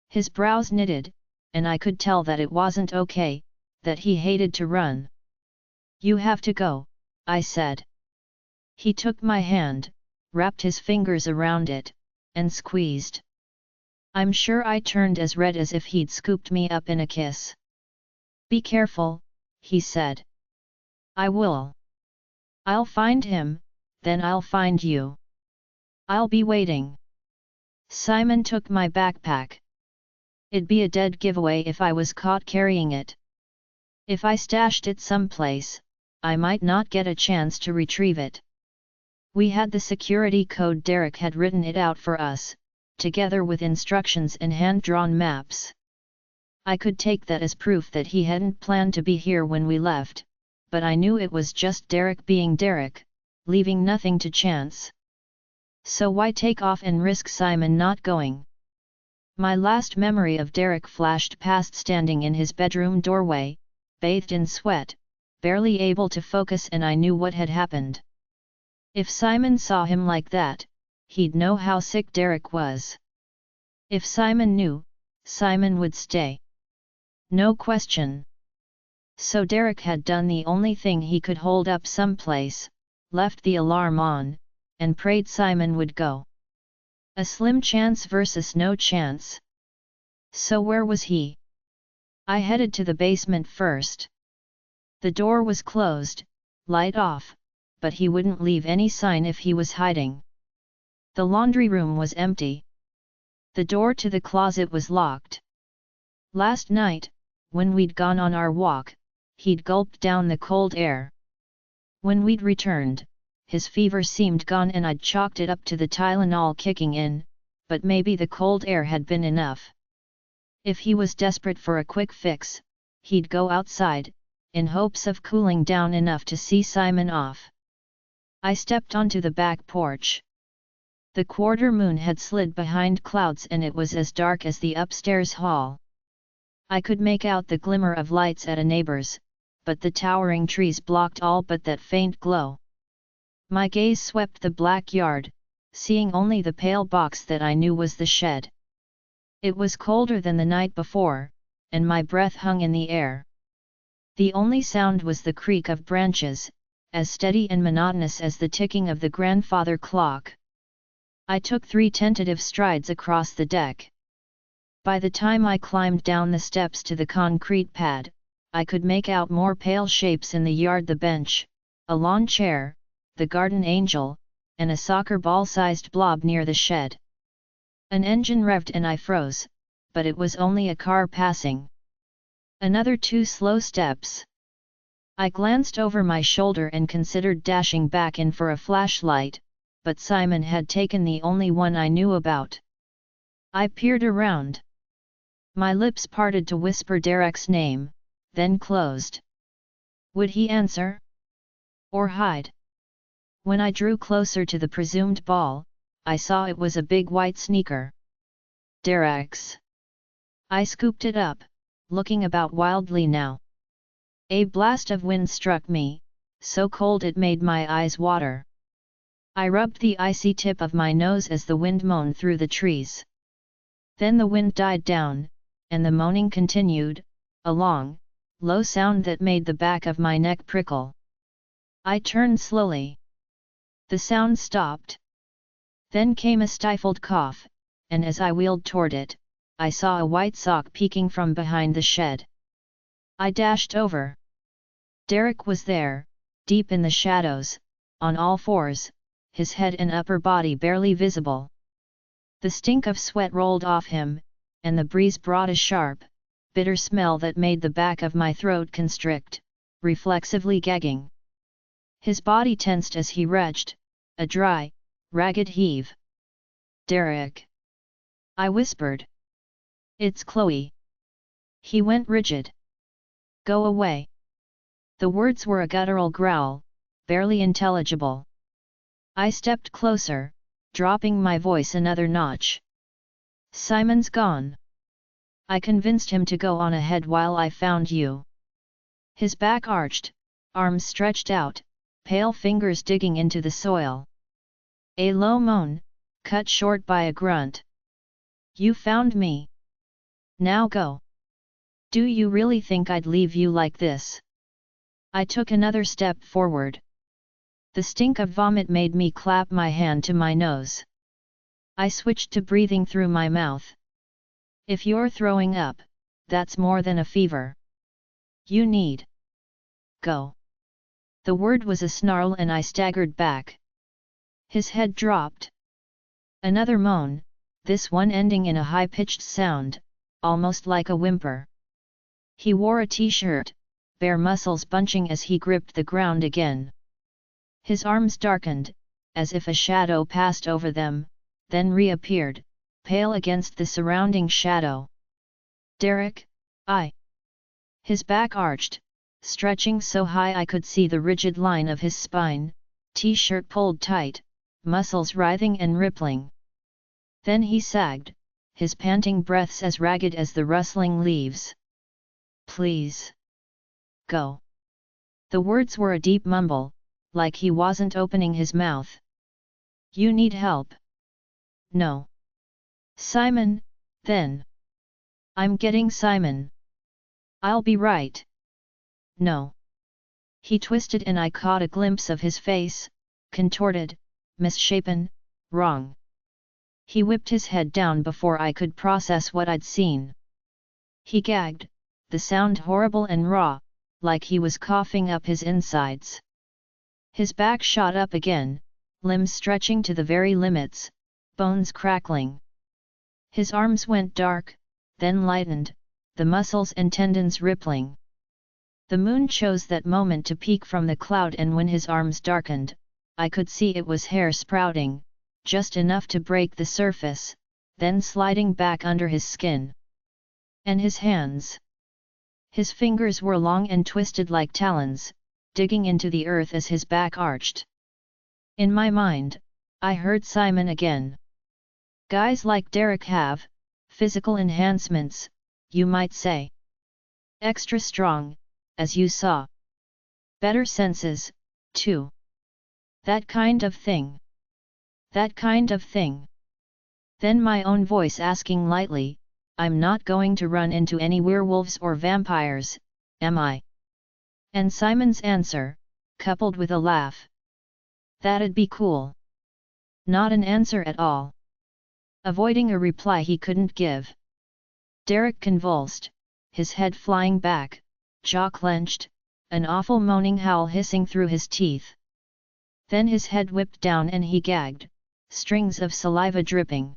His brows knitted, and I could tell that it wasn't okay, that he hated to run. You have to go, I said. He took my hand, wrapped his fingers around it, and squeezed. I'm sure I turned as red as if he'd scooped me up in a kiss. Be careful, he said. I will. I'll find him, then I'll find you. I'll be waiting. Simon took my backpack. It'd be a dead giveaway if I was caught carrying it. If I stashed it someplace, I might not get a chance to retrieve it. We had the security code. Derek had written it out for us, together with instructions and hand-drawn maps. I could take that as proof that he hadn't planned to be here when we left, but I knew it was just Derek being Derek, leaving nothing to chance. So why take off and risk Simon not going? My last memory of Derek flashed past standing in his bedroom doorway, bathed in sweat, barely able to focus, and I knew what had happened. If Simon saw him like that, he'd know how sick Derek was. If Simon knew, Simon would stay. No question. So Derek had done the only thing he could: hold up someplace, left the alarm on, and prayed Simon would go. A slim chance versus no chance. So where was he? I headed to the basement first. The door was closed, light off, but he wouldn't leave any sign if he was hiding. The laundry room was empty. The door to the closet was locked. Last night, when we'd gone on our walk, he'd gulped down the cold air. When we'd returned, his fever seemed gone and I'd chalked it up to the Tylenol kicking in, but maybe the cold air had been enough. If he was desperate for a quick fix, he'd go outside, in hopes of cooling down enough to see Simon off. I stepped onto the back porch. The quarter moon had slid behind clouds and it was as dark as the upstairs hall. I could make out the glimmer of lights at a neighbor's, but the towering trees blocked all but that faint glow. My gaze swept the black yard, seeing only the pale box that I knew was the shed. It was colder than the night before, and my breath hung in the air. The only sound was the creak of branches, as steady and monotonous as the ticking of the grandfather clock. I took 3 tentative strides across the deck. By the time I climbed down the steps to the concrete pad, I could make out more pale shapes in the yard: the bench, a lawn chair, the garden angel, and a soccer ball-sized blob near the shed. An engine revved and I froze, but it was only a car passing. Another 2 slow steps. I glanced over my shoulder and considered dashing back in for a flashlight, but Simon had taken the only one I knew about. I peered around. My lips parted to whisper Derek's name, then closed. Would he answer? Or hide? When I drew closer to the presumed ball, I saw it was a big white sneaker. Derek's. I scooped it up, looking about wildly now. A blast of wind struck me, so cold it made my eyes water. I rubbed the icy tip of my nose as the wind moaned through the trees. Then the wind died down, and the moaning continued, a long, low sound that made the back of my neck prickle. I turned slowly. The sound stopped. Then came a stifled cough, and as I wheeled toward it, I saw a white sock peeking from behind the shed. I dashed over. Derek was there, deep in the shadows, on all fours, his head and upper body barely visible. The stink of sweat rolled off him, and the breeze brought a sharp, bitter smell that made the back of my throat constrict, reflexively gagging. His body tensed as he retched, a dry, ragged heave. Derek! I whispered. It's Chloe. He went rigid. Go away. The words were a guttural growl, barely intelligible. I stepped closer, dropping my voice another notch. Simon's gone. I convinced him to go on ahead while I found you. His back arched, arms stretched out, pale fingers digging into the soil. A low moan, cut short by a grunt. You found me. Now go. Do you really think I'd leave you like this? I took another step forward. The stink of vomit made me clap my hand to my nose. I switched to breathing through my mouth. If you're throwing up, that's more than a fever. You need. Go. The word was a snarl and I staggered back. His head dropped. Another moan, this one ending in a high-pitched sound, almost like a whimper. He wore a t-shirt, bare muscles bunching as he gripped the ground again. His arms darkened, as if a shadow passed over them, then reappeared, pale against the surrounding shadow. Derek, I. His back arched, stretching so high I could see the rigid line of his spine, t-shirt pulled tight, muscles writhing and rippling. Then he sagged, his panting breaths as ragged as the rustling leaves. Please. Go. The words were a deep mumble, like he wasn't opening his mouth. You need help. No. Simon, then. I'm getting Simon. I'll be right. No. He twisted and I caught a glimpse of his face, contorted, misshapen, wrong. He whipped his head down before I could process what I'd seen. He gagged, the sound horrible and raw, like he was coughing up his insides. His back shot up again, limbs stretching to the very limits, bones crackling. His arms went dark, then lightened, the muscles and tendons rippling. The moon chose that moment to peek from the cloud, and when his arms darkened, I could see it was hair sprouting, just enough to break the surface, then sliding back under his skin. And his hands. His fingers were long and twisted like talons, digging into the earth as his back arched. In my mind, I heard Simon again. Guys like Derek have physical enhancements, you might say. Extra strong, as you saw. Better senses, too. That kind of thing. That kind of thing. Then my own voice asking lightly, I'm not going to run into any werewolves or vampires, am I? And Simon's answer, coupled with a laugh. That'd be cool. Not an answer at all. Avoiding a reply he couldn't give. Derek convulsed, his head flying back, jaw clenched, an awful moaning howl hissing through his teeth. Then his head whipped down and he gagged, strings of saliva dripping.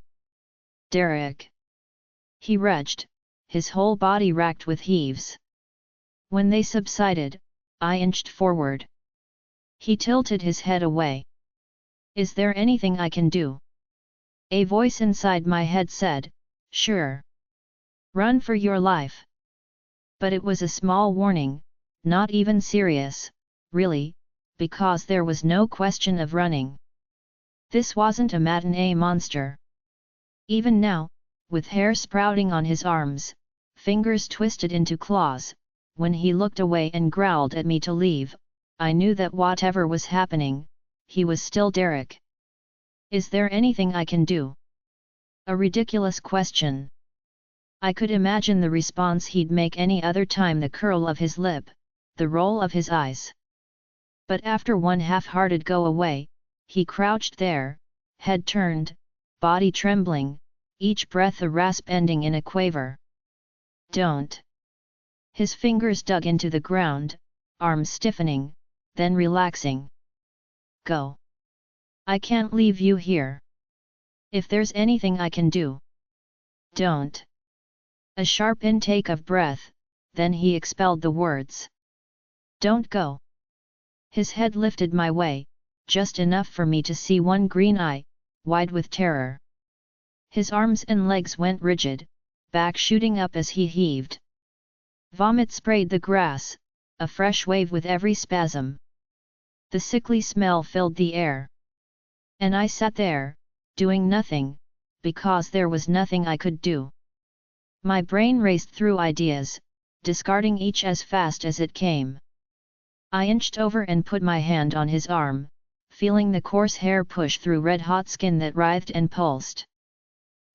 Derek! He retched, his whole body racked with heaves. When they subsided, I inched forward. He tilted his head away. Is there anything I can do? A voice inside my head said, sure. Run for your life. But it was a small warning, not even serious, really, because there was no question of running. This wasn't a matinee monster. Even now, with hair sprouting on his arms, fingers twisted into claws, when he looked away and growled at me to leave, I knew that whatever was happening, he was still Derek. Is there anything I can do? A ridiculous question. I could imagine the response he'd make any other time, the curl of his lip, the roll of his eyes. But after one half-hearted go away, he crouched there, head turned, body trembling, each breath a rasp ending in a quaver. Don't. His fingers dug into the ground, arms stiffening, then relaxing. Go. I can't leave you here. If there's anything I can do. Don't. A sharp intake of breath, then he expelled the words. Don't go. His head lifted my way, just enough for me to see one green eye, wide with terror. His arms and legs went rigid, back shooting up as he heaved. Vomit sprayed the grass, a fresh wave with every spasm. The sickly smell filled the air. And I sat there, doing nothing, because there was nothing I could do. My brain raced through ideas, discarding each as fast as it came. I inched over and put my hand on his arm, feeling the coarse hair push through red-hot skin that writhed and pulsed.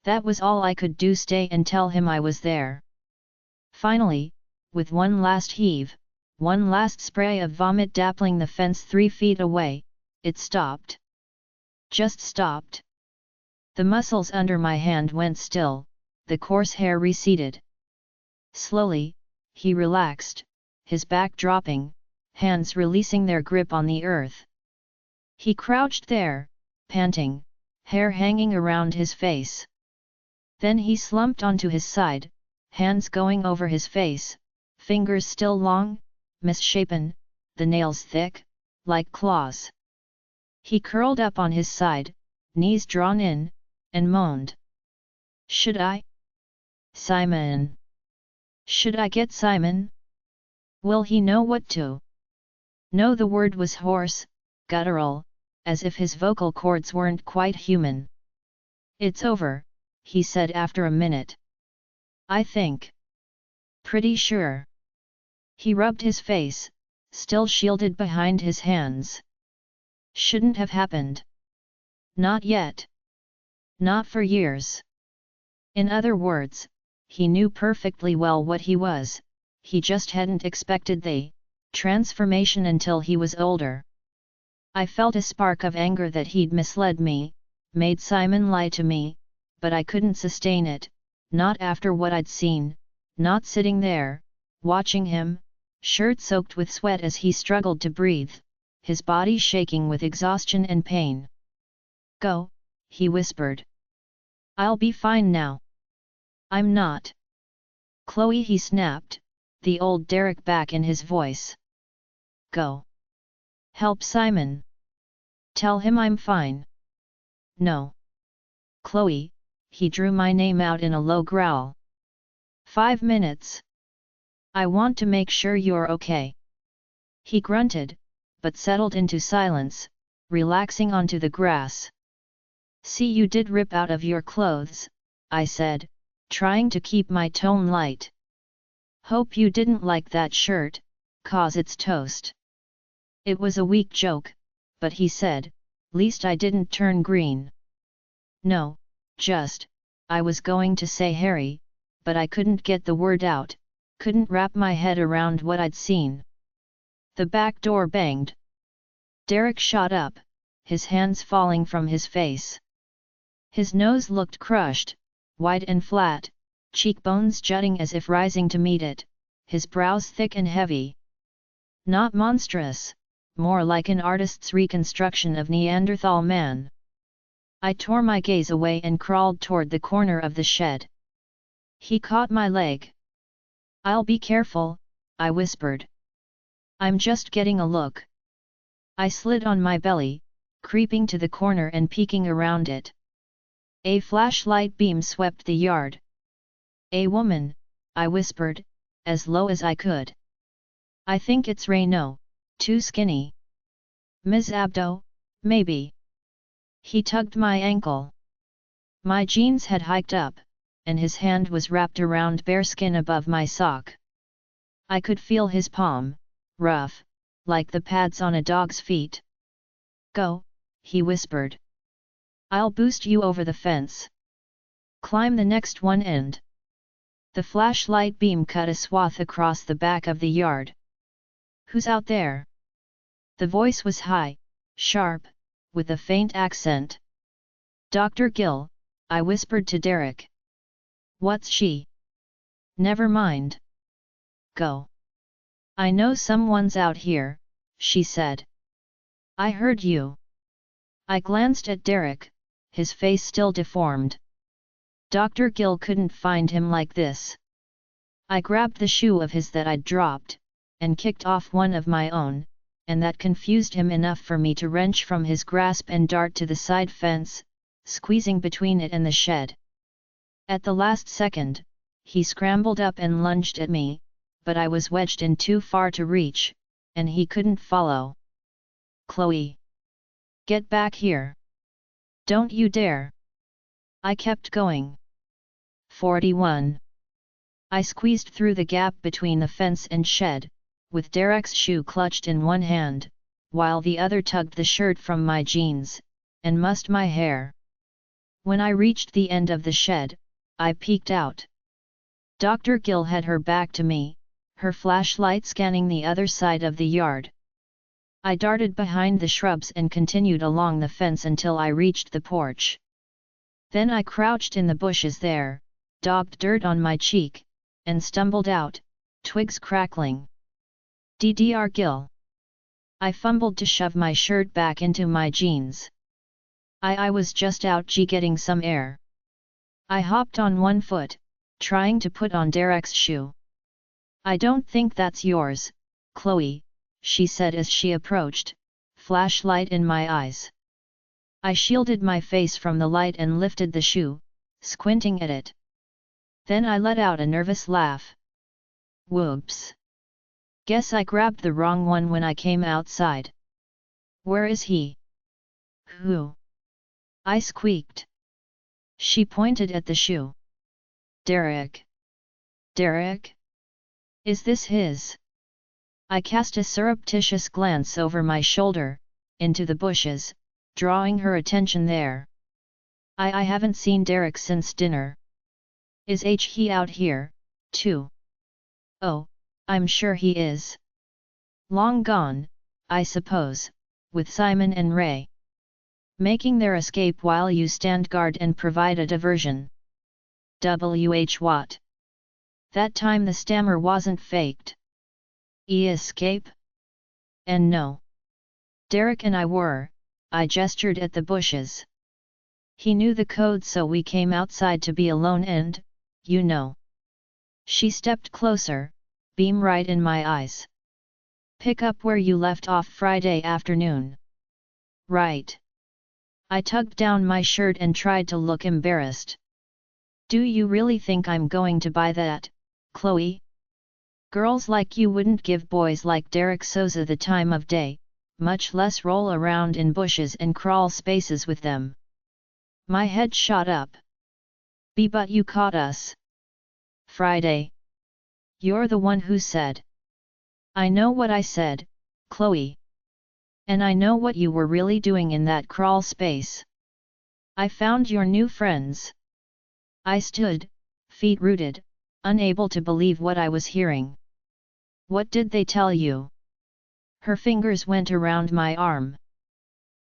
That was all I could do, stay and tell him I was there. Finally, with one last heave, one last spray of vomit dappling the fence 3 feet away, it stopped. Just stopped. The muscles under my hand went still, the coarse hair receded. Slowly, he relaxed, his back dropping, hands releasing their grip on the earth. He crouched there, panting, hair hanging around his face. Then he slumped onto his side, hands going over his face, fingers still long, misshapen, the nails thick, like claws. He curled up on his side, knees drawn in, and moaned. "Should I? Simon! Should I get Simon? Will he know what to?" No, the word was hoarse, guttural, as if his vocal cords weren't quite human. "It's over," he said after a minute. "I think. Pretty sure." He rubbed his face, still shielded behind his hands. "Shouldn't have happened. Not yet. Not for years." In other words, he knew perfectly well what he was, he just hadn't expected the transformation until he was older. I felt a spark of anger that he'd misled me, made Simon lie to me, but I couldn't sustain it, not after what I'd seen, not sitting there, watching him, shirt soaked with sweat as he struggled to breathe, his body shaking with exhaustion and pain. "Go," he whispered. "I'll be fine now." "I'm not." "Chloe," he snapped, the old Derek back in his voice. "Go. Help Simon. Tell him I'm fine." "No. Chloe," he drew my name out in a low growl. 5 minutes. I want to make sure you're okay." He grunted, but settled into silence, relaxing onto the grass. "See, you did rip out of your clothes," I said, trying to keep my tone light. "Hope you didn't like that shirt, 'cause it's toast." It was a weak joke, but he said, "Least I didn't turn green." "No, just," I was going to say Harry, but I couldn't get the word out, couldn't wrap my head around what I'd seen. The back door banged. Derek shot up, his hands falling from his face. His nose looked crushed, wide and flat, cheekbones jutting as if rising to meet it, his brows thick and heavy. Not monstrous, more like an artist's reconstruction of Neanderthal man. I tore my gaze away and crawled toward the corner of the shed. He caught my leg. "I'll be careful," I whispered. "I'm just getting a look." I slid on my belly, creeping to the corner and peeking around it. A flashlight beam swept the yard. "A woman," I whispered, as low as I could. "I think it's Reno, too skinny. Ms. Abdo, maybe." He tugged my ankle. My jeans had hiked up, and his hand was wrapped around bare skin above my sock. I could feel his palm, rough, like the pads on a dog's feet. "Go," he whispered. "I'll boost you over the fence. Climb the next one end." The flashlight beam cut a swath across the back of the yard. "Who's out there?" The voice was high, sharp, with a faint accent. "Dr. Gill," I whispered to Derek. "What's she?" "Never mind. Go." "I know someone's out here," she said. "I heard you." I glanced at Derek, his face still deformed. Dr. Gill couldn't find him like this. I grabbed the shoe of his that I'd dropped, and kicked off one of my own, and that confused him enough for me to wrench from his grasp and dart to the side fence, squeezing between it and the shed. At the last second, he scrambled up and lunged at me, but I was wedged in too far to reach, and he couldn't follow. "Chloe! Get back here! Don't you dare!" I kept going. 41. I squeezed through the gap between the fence and shed, with Derek's shoe clutched in one hand, while the other tugged the shirt from my jeans, and mussed my hair. When I reached the end of the shed, I peeked out. Dr. Gill had her back to me, her flashlight scanning the other side of the yard. I darted behind the shrubs and continued along the fence until I reached the porch. Then I crouched in the bushes there, daubed dirt on my cheek, and stumbled out, twigs crackling. DDR Gil. I fumbled to shove my shirt back into my jeans. I was just out getting some air. I hopped on one foot, trying to put on Derek's shoe. I don't think that's yours, Chloe, she said as she approached, flashlight in my eyes. I shielded my face from the light and lifted the shoe, squinting at it. Then I let out a nervous laugh. Whoops. Guess I grabbed the wrong one when I came outside. Where is he? Who? I squeaked. She pointed at the shoe. Derek. Derek? Is this his? I cast a surreptitious glance over my shoulder, into the bushes, drawing her attention there. I haven't seen Derek since dinner. Is he out here, too? Oh, I'm sure he is. Long gone, I suppose, with Simon and Ray. Making their escape while you stand guard and provide a diversion. What? That time the stammer wasn't faked. Escape? And no. Derek and I were, I gestured at the bushes. He knew the code, so we came outside to be alone and, you know. She stepped closer, beam right in my eyes. Pick up where you left off Friday afternoon. Right. I tugged down my shirt and tried to look embarrassed. Do you really think I'm going to buy that, Chloe? Girls like you wouldn't give boys like Derek Souza the time of day, much less roll around in bushes and crawl spaces with them. My head shot up. But you caught us. Friday. You're the one who said. I know what I said, Chloe. And I know what you were really doing in that crawl space. I found your new friends. I stood, feet rooted, unable to believe what I was hearing. What did they tell you? Her fingers went around my arm.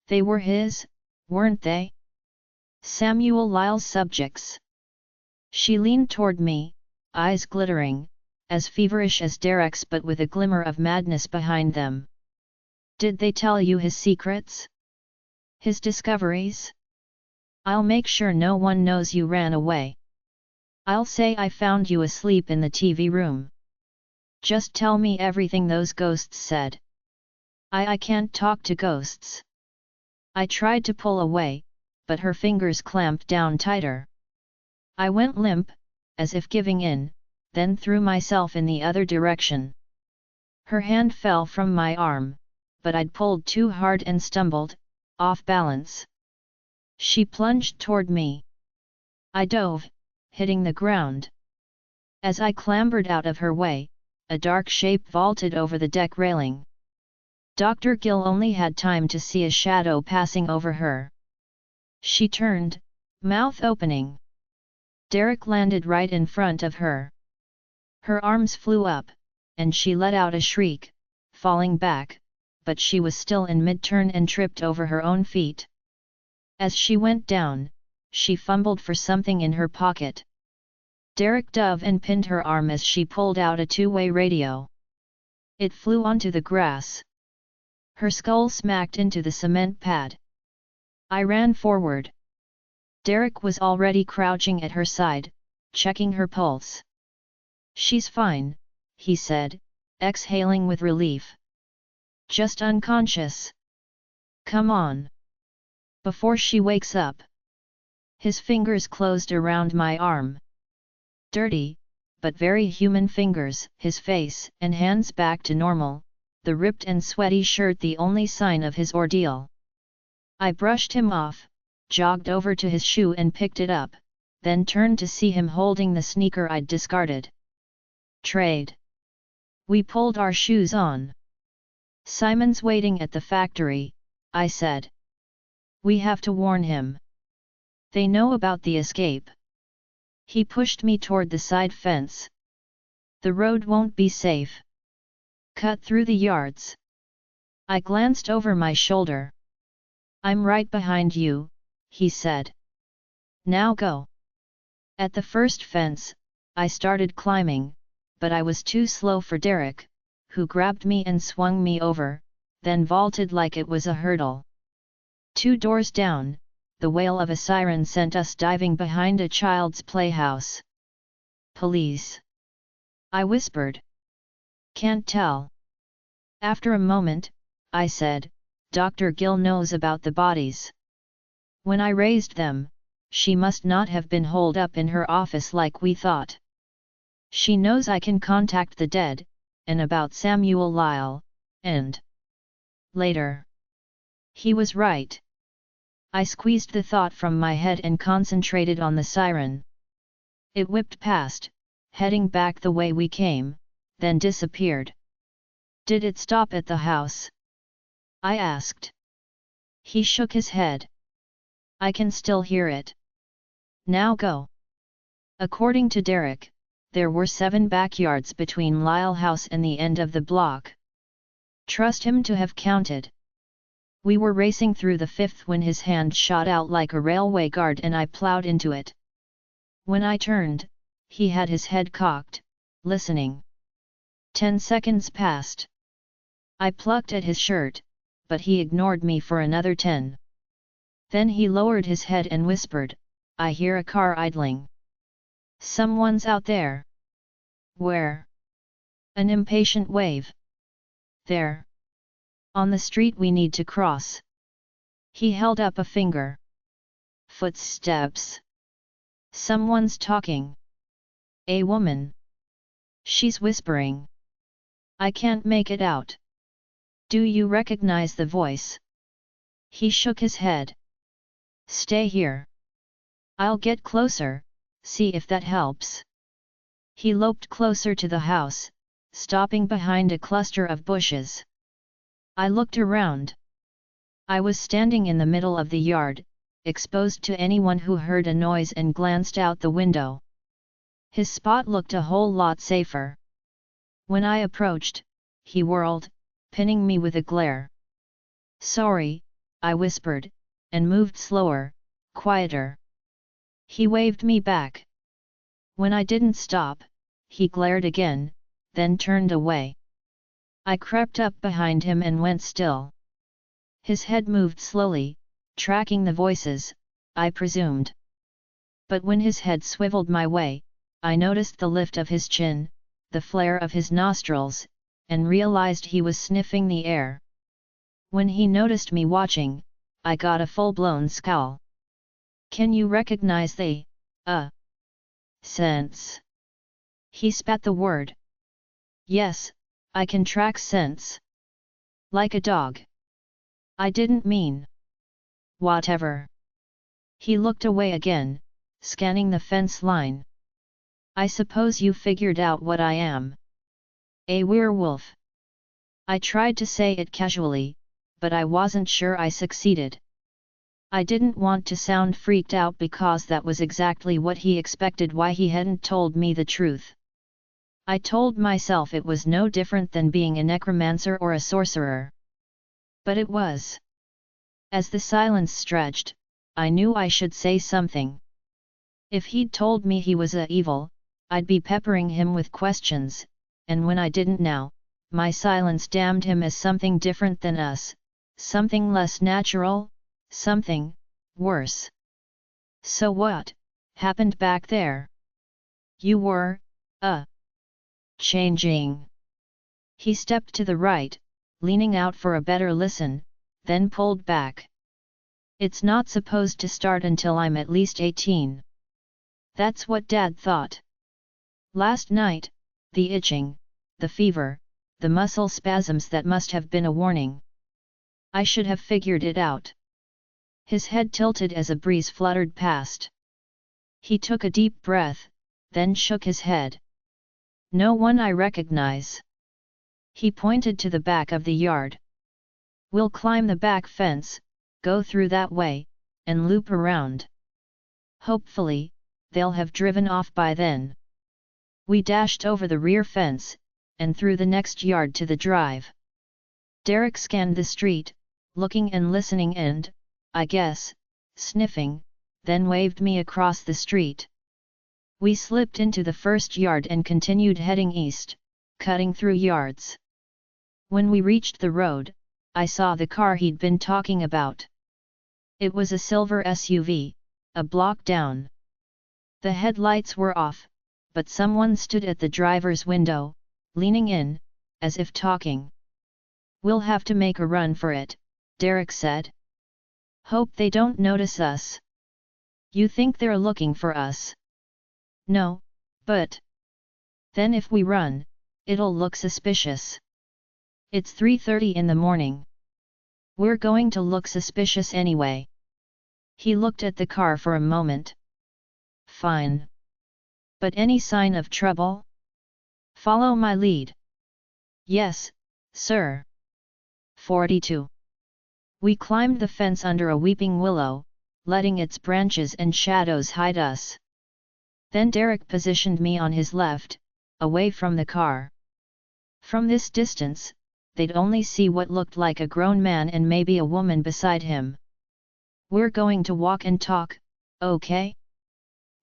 They were his, weren't they? Samuel Lyle's subjects. She leaned toward me, eyes glittering, as feverish as Derek's but with a glimmer of madness behind them. Did they tell you his secrets? His discoveries? I'll make sure no one knows you ran away. I'll say I found you asleep in the TV room. Just tell me everything those ghosts said. I can't talk to ghosts. I tried to pull away, but her fingers clamped down tighter. I went limp, as if giving in, then threw myself in the other direction. Her hand fell from my arm, but I'd pulled too hard and stumbled, off balance. She plunged toward me. I dove, hitting the ground. As I clambered out of her way, a dark shape vaulted over the deck railing. Dr. Gill only had time to see a shadow passing over her. She turned, mouth opening. Derek landed right in front of her. Her arms flew up, and she let out a shriek, falling back, but she was still in mid-turn and tripped over her own feet. As she went down, she fumbled for something in her pocket. Derek dove and pinned her arm as she pulled out a two-way radio. It flew onto the grass. Her skull smacked into the cement pad. I ran forward. Derek was already crouching at her side, checking her pulse. She's fine, he said, exhaling with relief. Just unconscious. Come on. Before she wakes up. His fingers closed around my arm. Dirty, but very human fingers, his face and hands back to normal, the ripped and sweaty shirt the only sign of his ordeal. I brushed him off, jogged over to his shoe and picked it up, then turned to see him holding the sneaker I'd discarded. Trade. We pulled our shoes on. Simon's waiting at the factory, I said. We have to warn him. They know about the escape. He pushed me toward the side fence. The road won't be safe. Cut through the yards. I glanced over my shoulder. I'm right behind you, he said. Now go. At the first fence, I started climbing, but I was too slow for Derek, who grabbed me and swung me over, then vaulted like it was a hurdle. 2 doors down, the wail of a siren sent us diving behind a child's playhouse. "Police," I whispered. "Can't tell." After a moment, I said, "Dr. Gill knows about the bodies. When I raised them, she must not have been holed up in her office like we thought. She knows I can contact the dead, and about Samuel Lyle, and later." He was right. I squeezed the thought from my head and concentrated on the siren. It whipped past, heading back the way we came, then disappeared. "Did it stop at the house?" I asked. He shook his head. "I can still hear it. Now go." According to Derek, there were 7 backyards between Lyle House and the end of the block. Trust him to have counted. We were racing through the 5th when his hand shot out like a railway guard and I plowed into it. When I turned, he had his head cocked, listening. 10 seconds passed. I plucked at his shirt, but he ignored me for another 10. Then he lowered his head and whispered, "I hear a car idling. Someone's out there." "Where?" An impatient wave. "There. On the street we need to cross." He held up a finger. Footsteps. Someone's talking. A woman. She's whispering. I can't make it out. "Do you recognize the voice?" He shook his head. "Stay here. I'll get closer, see if that helps." He loped closer to the house, stopping behind a cluster of bushes. I looked around. I was standing in the middle of the yard, exposed to anyone who heard a noise and glanced out the window. His spot looked a whole lot safer. When I approached, he whirled, pinning me with a glare. "Sorry," I whispered, and moved slower, quieter. He waved me back. When I didn't stop, he glared again, then turned away. I crept up behind him and went still. His head moved slowly, tracking the voices, I presumed. But when his head swiveled my way, I noticed the lift of his chin, the flare of his nostrils, and realized he was sniffing the air. When he noticed me watching, I got a full-blown scowl. "Can you recognize the scents?" He spat the word. "Yes, I can track scents. Like a dog." I didn't mean. Whatever. He looked away again, scanning the fence line. "I suppose you figured out what I am." "A werewolf." I tried to say it casually, but I wasn't sure I succeeded. I didn't want to sound freaked out because that was exactly what he expected. Why he hadn't told me the truth. I told myself it was no different than being a necromancer or a sorcerer. But it was. As the silence stretched, I knew I should say something. If he'd told me he was evil, I'd be peppering him with questions, and when I didn't now, my silence damned him as something different than us, something less natural, something worse. "So what happened back there?" "You were changing." He stepped to the right, leaning out for a better listen, then pulled back. "It's not supposed to start until I'm at least 18. That's what Dad thought. Last night, the itching, the fever, the muscle spasms, that must have been a warning. I should have figured it out." His head tilted as a breeze fluttered past. He took a deep breath, then shook his head. "No one I recognize." He pointed to the back of the yard. "We'll climb the back fence, go through that way, and loop around. Hopefully, they'll have driven off by then." We dashed over the rear fence, and through the next yard to the drive. Derek scanned the street, looking and listening and, I guess, sniffing, then waved me across the street. We slipped into the first yard and continued heading east, cutting through yards. When we reached the road, I saw the car he'd been talking about. It was a silver SUV, a block down. The headlights were off, but someone stood at the driver's window, leaning in, as if talking. "We'll have to make a run for it," Derek said. "Hope they don't notice us." "You think they're looking for us?" "No, but then if we run, it'll look suspicious. It's 3:30 in the morning. We're going to look suspicious anyway." He looked at the car for a moment. "Fine. But any sign of trouble?" "Follow my lead." "Yes, sir." 42. We climbed the fence under a weeping willow, letting its branches and shadows hide us. Then Derek positioned me on his left, away from the car. From this distance, they'd only see what looked like a grown man and maybe a woman beside him. "We're going to walk and talk, okay?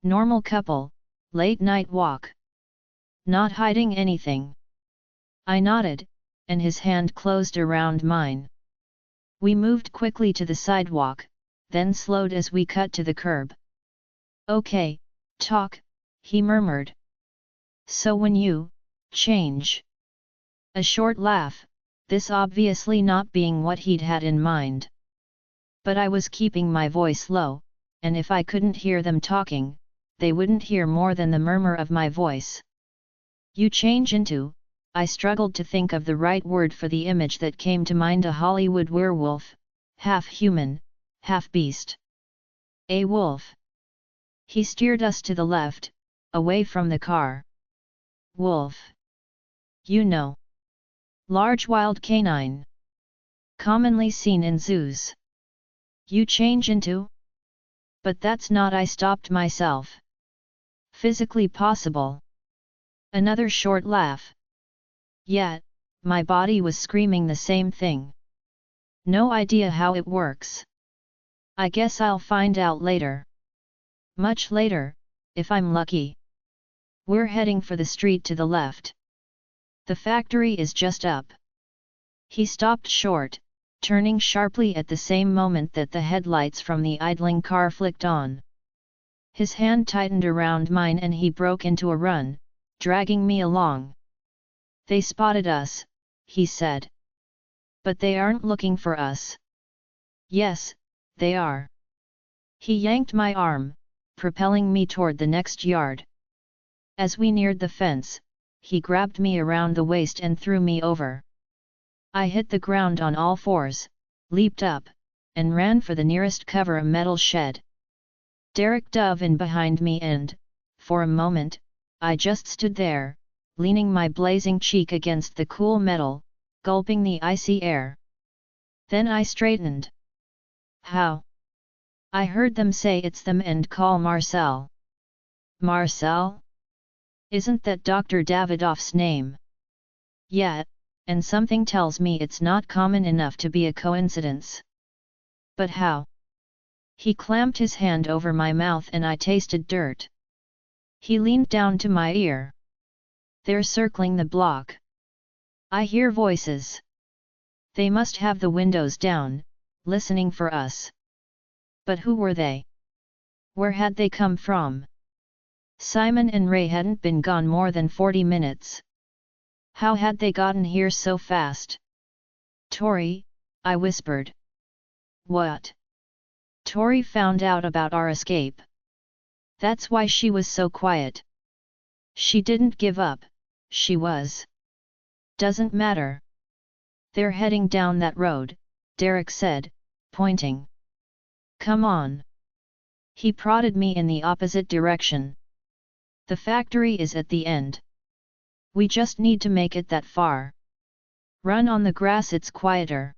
Normal couple, late night walk. Not hiding anything." I nodded, and his hand closed around mine. We moved quickly to the sidewalk, then slowed as we cut to the curb. "Okay, talk," he murmured. "So when you change." A short laugh, this obviously not being what he'd had in mind. But I was keeping my voice low, and if I couldn't hear them talking, they wouldn't hear more than the murmur of my voice. "You change into," I struggled to think of the right word for the image that came to mind, a Hollywood werewolf, half human, half beast. "A wolf." He steered us to the left, away from the car. "Wolf. You know. Large wild canine. Commonly seen in zoos. You change into?" "But that's not," I stopped myself. "Physically possible." Another short laugh. "Yet, my body was screaming the same thing. No idea how it works. I guess I'll find out later. Much later, if I'm lucky." We're heading for the street to the left. "The factory is just up." He stopped short, turning sharply at the same moment that the headlights from the idling car flicked on. His hand tightened around mine and he broke into a run, dragging me along. "They spotted us," he said. "But they aren't looking for us." "Yes, they are." He yanked my arm, propelling me toward the next yard. As we neared the fence, he grabbed me around the waist and threw me over. I hit the ground on all fours, leaped up, and ran for the nearest cover, a metal shed. Derek dove in behind me and, for a moment, I just stood there, leaning my blazing cheek against the cool metal, gulping the icy air. Then I straightened. "How?" I heard them say it's them and call Marcel. "Marcel? Isn't that Dr. Davidoff's name?" "Yeah, and something tells me it's not common enough to be a coincidence." "But how?" He clamped his hand over my mouth and I tasted dirt. He leaned down to my ear. "They're circling the block. I hear voices. They must have the windows down, listening for us." "But who were they? Where had they come from?" Simon and Ray hadn't been gone more than 40 minutes. How had they gotten here so fast? "Tori," I whispered. "What?" "Tori found out about our escape. That's why she was so quiet. She didn't give up, she was." "Doesn't matter. They're heading down that road," Derek said, pointing. "Come on." He prodded me in the opposite direction. "The factory is at the end. We just need to make it that far. Run on the grass, it's quieter."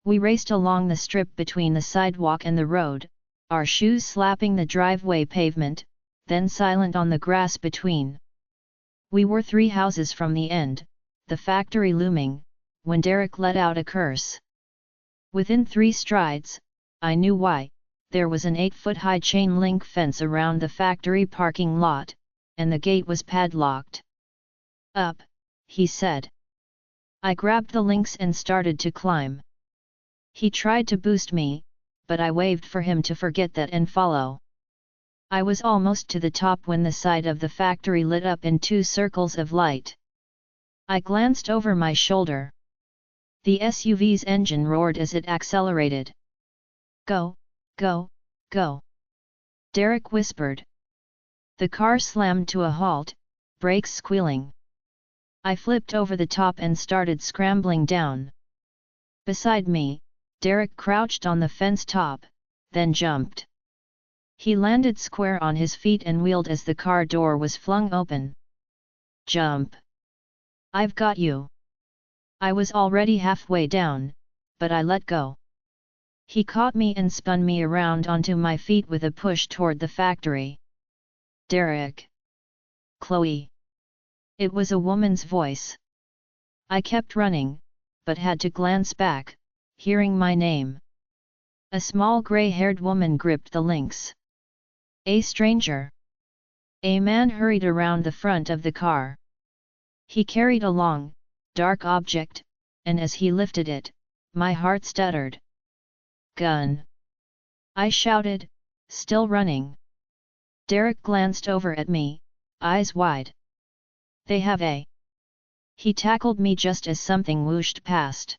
We raced along the strip between the sidewalk and the road, our shoes slapping the driveway pavement, then silent on the grass between. We were 3 houses from the end, the factory looming, when Derek let out a curse. Within 3 strides, I knew why. there was an 8-foot-high chain-link fence around the factory parking lot, and the gate was padlocked. "Up," he said. I grabbed the links and started to climb. He tried to boost me, but I waved for him to forget that and follow. I was almost to the top when the side of the factory lit up in 2 circles of light. I glanced over my shoulder. The SUV's engine roared as it accelerated. "Go, go, go," Derek whispered. The car slammed to a halt, brakes squealing. I flipped over the top and started scrambling down. Beside me, Derek crouched on the fence top, then jumped. He landed square on his feet and wheeled as the car door was flung open. "Jump! I've got you." I was already halfway down, but I let go. He caught me and spun me around onto my feet with a push toward the factory. "Derek! Chloe!" It was a woman's voice. I kept running, but had to glance back, hearing my name. A small gray-haired woman gripped the links. "A stranger." A man hurried around the front of the car. He carried a long, dark object, and as he lifted it, my heart stuttered. "Gun!" I shouted, still running. Derek glanced over at me, eyes wide. "They have a..." He tackled me just as something whooshed past.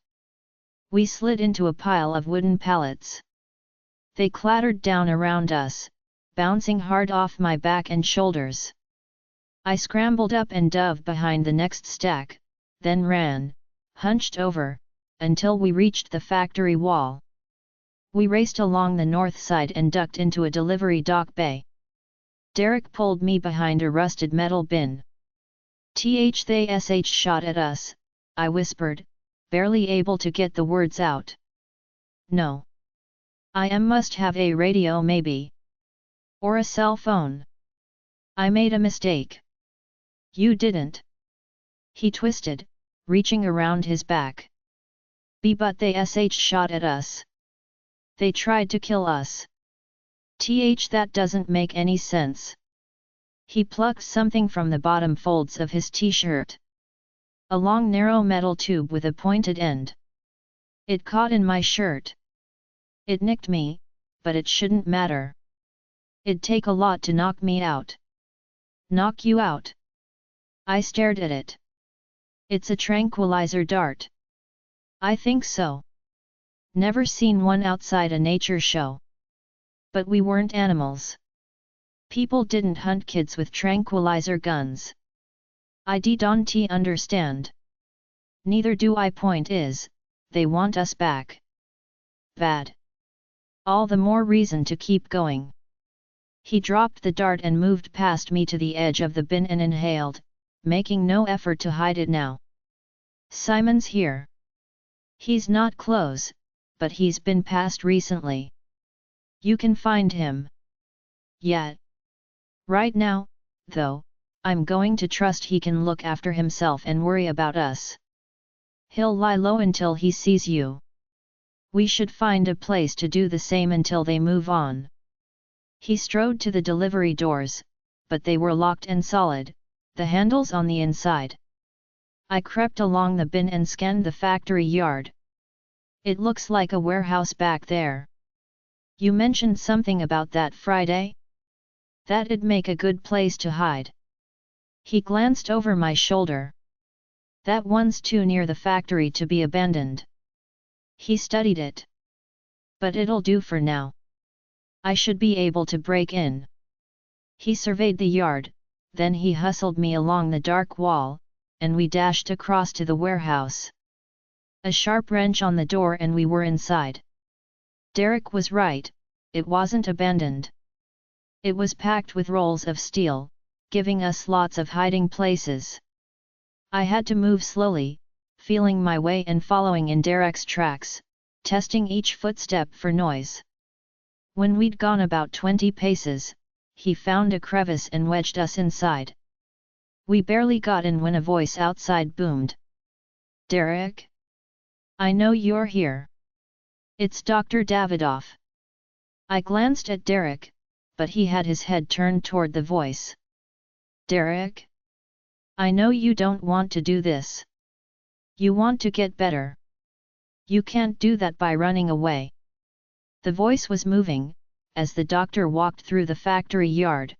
We slid into a pile of wooden pallets. They clattered down around us, bouncing hard off my back and shoulders. I scrambled up and dove behind the next stack, then ran, hunched over, until we reached the factory wall. We raced along the north side and ducked into a delivery dock bay. Derek pulled me behind a rusted metal bin. They shot at us," I whispered, barely able to get the words out. "No. Must have a radio maybe. Or a cell phone. I made a mistake." "You didn't." He twisted, reaching around his back. But they shot at us. They tried to kill us." That doesn't make any sense." He plucked something from the bottom folds of his t-shirt. A long narrow metal tube with a pointed end. It caught in my shirt. It nicked me, but it shouldn't matter. It'd take a lot to knock me out. "Knock you out?" I stared at it. "It's a tranquilizer dart." "I think so. Never seen one outside a nature show. But we weren't animals. People didn't hunt kids with tranquilizer guns. I don't understand." "Neither do I. Point is, they want us back." "Bad. All the more reason to keep going." He dropped the dart and moved past me to the edge of the bin and inhaled, making no effort to hide it now. "Simon's here. He's not close, but he's been passed recently. You can find him." "Yet. Right now, though, I'm going to trust he can look after himself and worry about us. He'll lie low until he sees you. We should find a place to do the same until they move on." He strode to the delivery doors, but they were locked and solid, the handles on the inside. I crept along the bin and scanned the factory yard. "It looks like a warehouse back there. You mentioned something about that Friday? That'd make a good place to hide." He glanced over my shoulder. "That one's too near the factory to be abandoned." He studied it. "But it'll do for now. I should be able to break in." He surveyed the yard, then he hustled me along the dark wall, and we dashed across to the warehouse. A sharp wrench on the door and we were inside. Derek was right, it wasn't abandoned. It was packed with rolls of steel, giving us lots of hiding places. I had to move slowly, feeling my way and following in Derek's tracks, testing each footstep for noise. When we'd gone about 20 paces, he found a crevice and wedged us inside. We barely got in when a voice outside boomed. "Derek? I know you're here. It's Dr. Davidoff." I glanced at Derek, but he had his head turned toward the voice. Derek? I know you don't want to do this. You want to get better. You can't do that by running away. The voice was moving, as the doctor walked through the factory yard.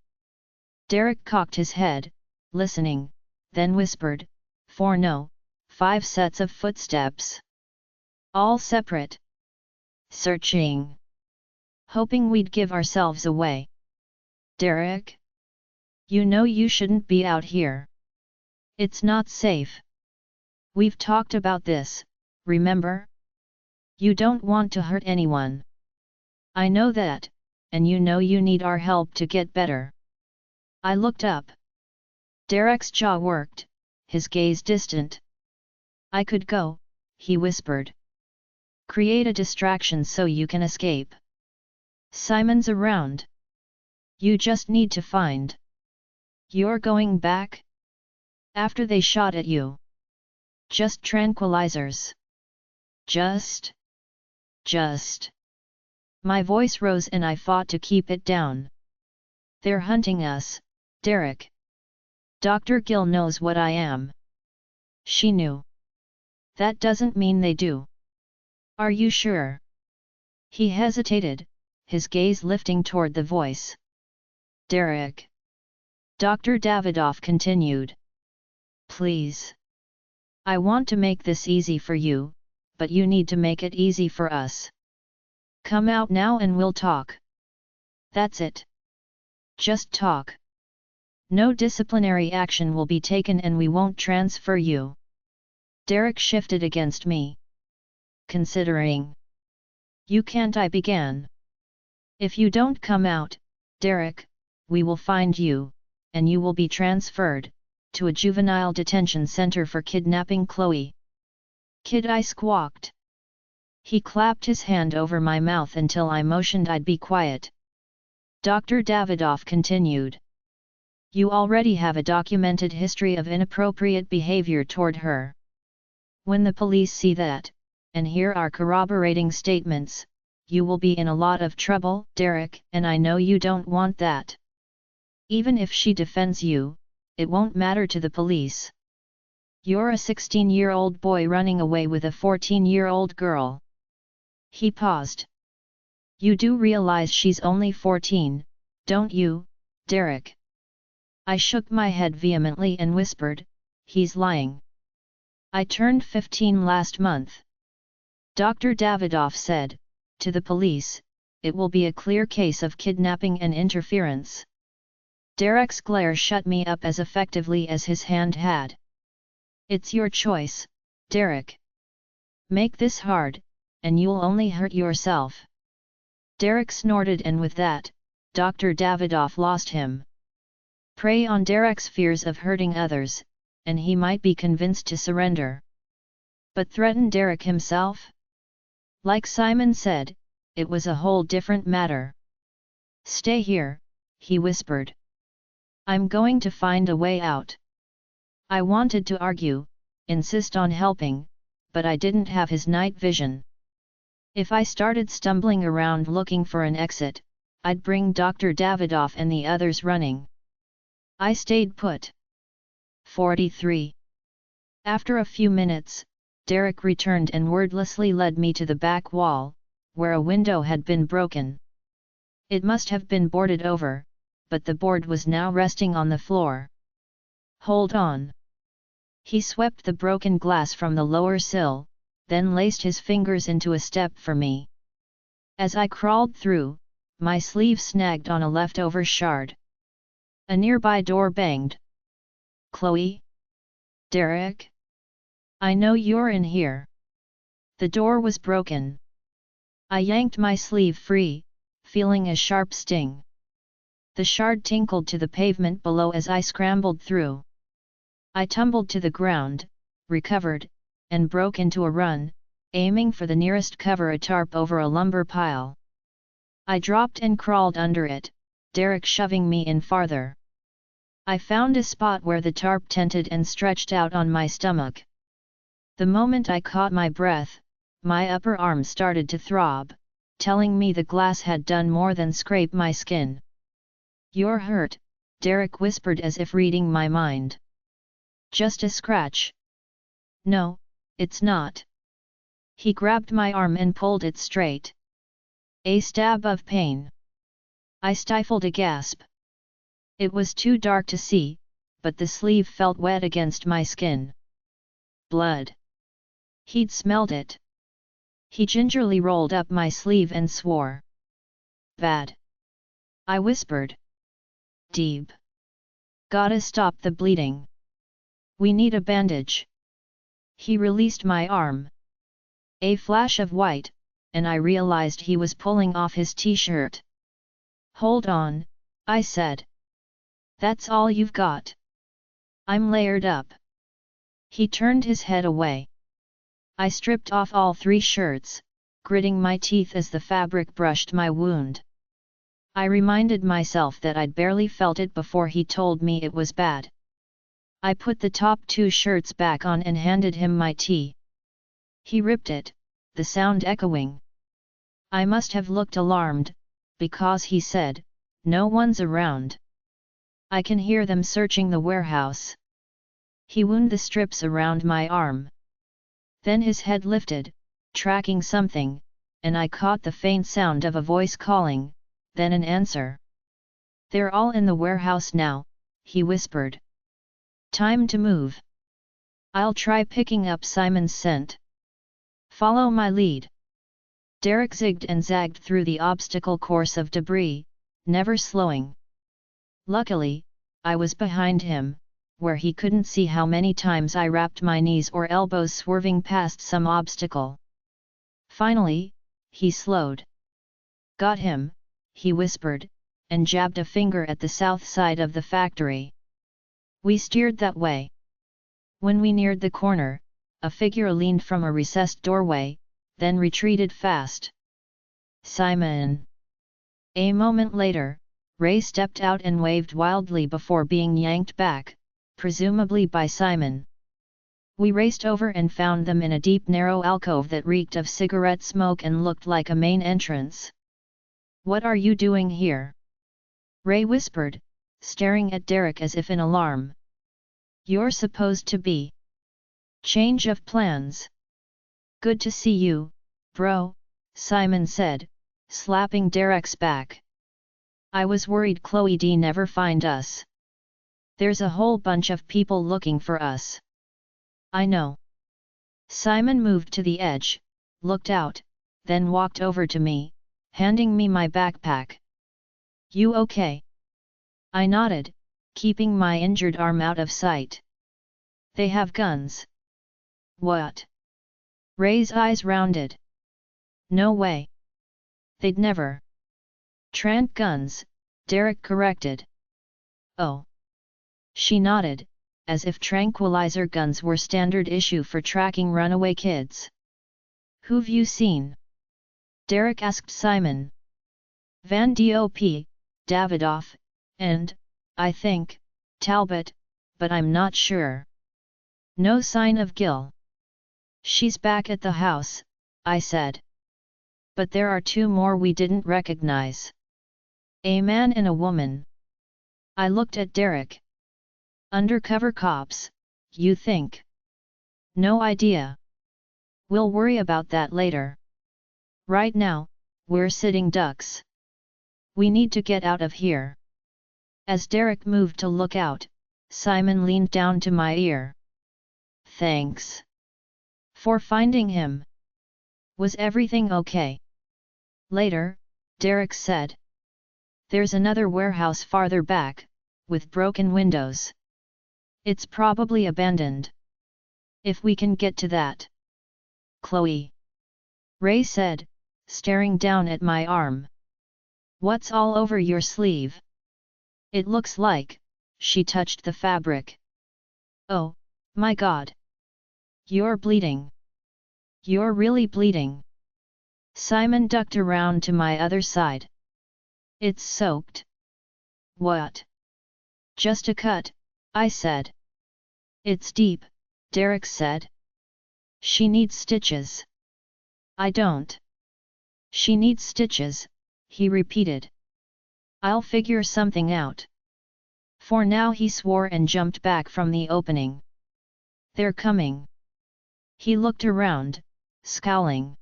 Derek cocked his head, listening, then whispered, 4 no, 5 sets of footsteps. All separate. Searching. Hoping we'd give ourselves away. Derek? You know you shouldn't be out here. It's not safe. We've talked about this, remember? You don't want to hurt anyone. I know that, and you know you need our help to get better. I looked up. Derek's jaw worked, his gaze distant. I could go, he whispered. Create a distraction so you can escape. Simon's around. You just need to find. You're going back? After they shot at you. Just tranquilizers. Just. My voice rose and I fought to keep it down. They're hunting us, Derek. Dr. Gill knows what I am. She knew. That doesn't mean they do. Are you sure? He hesitated, his gaze lifting toward the voice. Derek. Dr. Davidoff continued. Please. I want to make this easy for you, but you need to make it easy for us. Come out now and we'll talk. That's it. Just talk. No disciplinary action will be taken and we won't transfer you. Derek shifted against me. Considering. You can't, I began. If you don't come out, Derek, we will find you, and you will be transferred to a juvenile detention center for kidnapping Chloe. Kid, I squawked. He clapped his hand over my mouth until I motioned I'd be quiet. Dr. Davidoff continued. You already have a documented history of inappropriate behavior toward her. When the police see that, and hear our corroborating statements, you will be in a lot of trouble, Derek, and I know you don't want that. Even if she defends you, it won't matter to the police. You're a 16-year-old boy running away with a 14-year-old girl. He paused. You do realize she's only 14, don't you, Derek? I shook my head vehemently and whispered, he's lying. I turned 15 last month. Dr. Davidoff said, to the police, it will be a clear case of kidnapping and interference. Derek's glare shut me up as effectively as his hand had. It's your choice, Derek. Make this hard, and you'll only hurt yourself. Derek snorted, and with that, Dr. Davidoff lost him. Prey on Derek's fears of hurting others, and he might be convinced to surrender. But threaten Derek himself? Like Simon said, it was a whole different matter. Stay here, he whispered. I'm going to find a way out. I wanted to argue, insist on helping, but I didn't have his night vision. If I started stumbling around looking for an exit, I'd bring Dr. Davidoff and the others running. I stayed put. 43. After a few minutes, Derek returned and wordlessly led me to the back wall, where a window had been broken. It must have been boarded over, but the board was now resting on the floor. Hold on. He swept the broken glass from the lower sill, then laced his fingers into a step for me. As I crawled through, my sleeve snagged on a leftover shard. A nearby door banged. Chloe? Derek? I know you're in here. The door was broken. I yanked my sleeve free, feeling a sharp sting. The shard tinkled to the pavement below as I scrambled through. I tumbled to the ground, recovered, and broke into a run, aiming for the nearest cover, a tarp over a lumber pile. I dropped and crawled under it, Derek shoving me in farther. I found a spot where the tarp tented and stretched out on my stomach. The moment I caught my breath, my upper arm started to throb. telling me the glass had done more than scrape my skin. "You're hurt," Derek whispered as if reading my mind. "Just a scratch." "No, it's not." He grabbed my arm and pulled it straight. A stab of pain. I stifled a gasp. It was too dark to see, but the sleeve felt wet against my skin. Blood. He'd smelled it. He gingerly rolled up my sleeve and swore. "Bad." I whispered. "Deeb. Gotta stop the bleeding. We need a bandage." He released my arm. A flash of white, and I realized he was pulling off his t-shirt. "Hold on," I said. "That's all you've got?" "I'm layered up." He turned his head away. I stripped off all 3 shirts, gritting my teeth as the fabric brushed my wound. I reminded myself that I'd barely felt it before he told me it was bad. I put the top 2 shirts back on and handed him my tea. He ripped it, the sound echoing. I must have looked alarmed, because he said, "No one's around. I can hear them searching the warehouse." He wound the strips around my arm. Then his head lifted, tracking something, and I caught the faint sound of a voice calling, then an answer. "They're all in the warehouse now," he whispered. "Time to move. I'll try picking up Simon's scent. Follow my lead." Derek zigged and zagged through the obstacle course of debris, never slowing. Luckily, I was behind him, where he couldn't see how many times I wrapped my knees or elbows swerving past some obstacle. Finally, he slowed. "Got him," he whispered, and jabbed a finger at the south side of the factory. We steered that way. When we neared the corner, a figure leaned from a recessed doorway, then retreated fast. "Simon!" A moment later, Ray stepped out and waved wildly before being yanked back, presumably by Simon. We raced over and found them in a deep narrow alcove that reeked of cigarette smoke and looked like a main entrance. "What are you doing here?" Ray whispered, staring at Derek as if in alarm. "You're supposed to be." "Change of plans." "Good to see you, bro," Simon said, slapping Derek's back. "I was worried Chloe'd never find us. There's a whole bunch of people looking for us." "I know." Simon moved to the edge, looked out, then walked over to me, handing me my backpack. "You okay?" I nodded, keeping my injured arm out of sight. "They have guns." "What?" Ray's eyes rounded. "No way. They'd never." "Trant guns," Derek corrected. "Oh." She nodded, as if tranquilizer guns were standard issue for tracking runaway kids. "Who've you seen?" Derek asked Simon. "Van Dop, Davidoff, and, I think, Talbot, but I'm not sure." "No sign of Gil." "She's back at the house," I said. "But there are 2 more we didn't recognize. A man and a woman." I looked at Derek. "Undercover cops, you think?" "No idea. We'll worry about that later. Right now, we're sitting ducks. We need to get out of here." As Derek moved to look out, Simon leaned down to my ear. "Thanks for finding him. Was everything okay?" Later, Derek said. "There's another warehouse farther back, with broken windows. It's probably abandoned. If we can get to that." "Chloe," Ray said, staring down at my arm. "What's all over your sleeve?" "It looks like," she touched the fabric. "Oh, my God. You're bleeding. You're really bleeding." Simon ducked around to my other side. "It's soaked." "What?" "Just a cut," I said. "It's deep," Derek said. "She needs stitches." "I don't." She needs stitches, he repeated. I'll figure something out. For now, he swore and jumped back from the opening. They're coming. He looked around, scowling.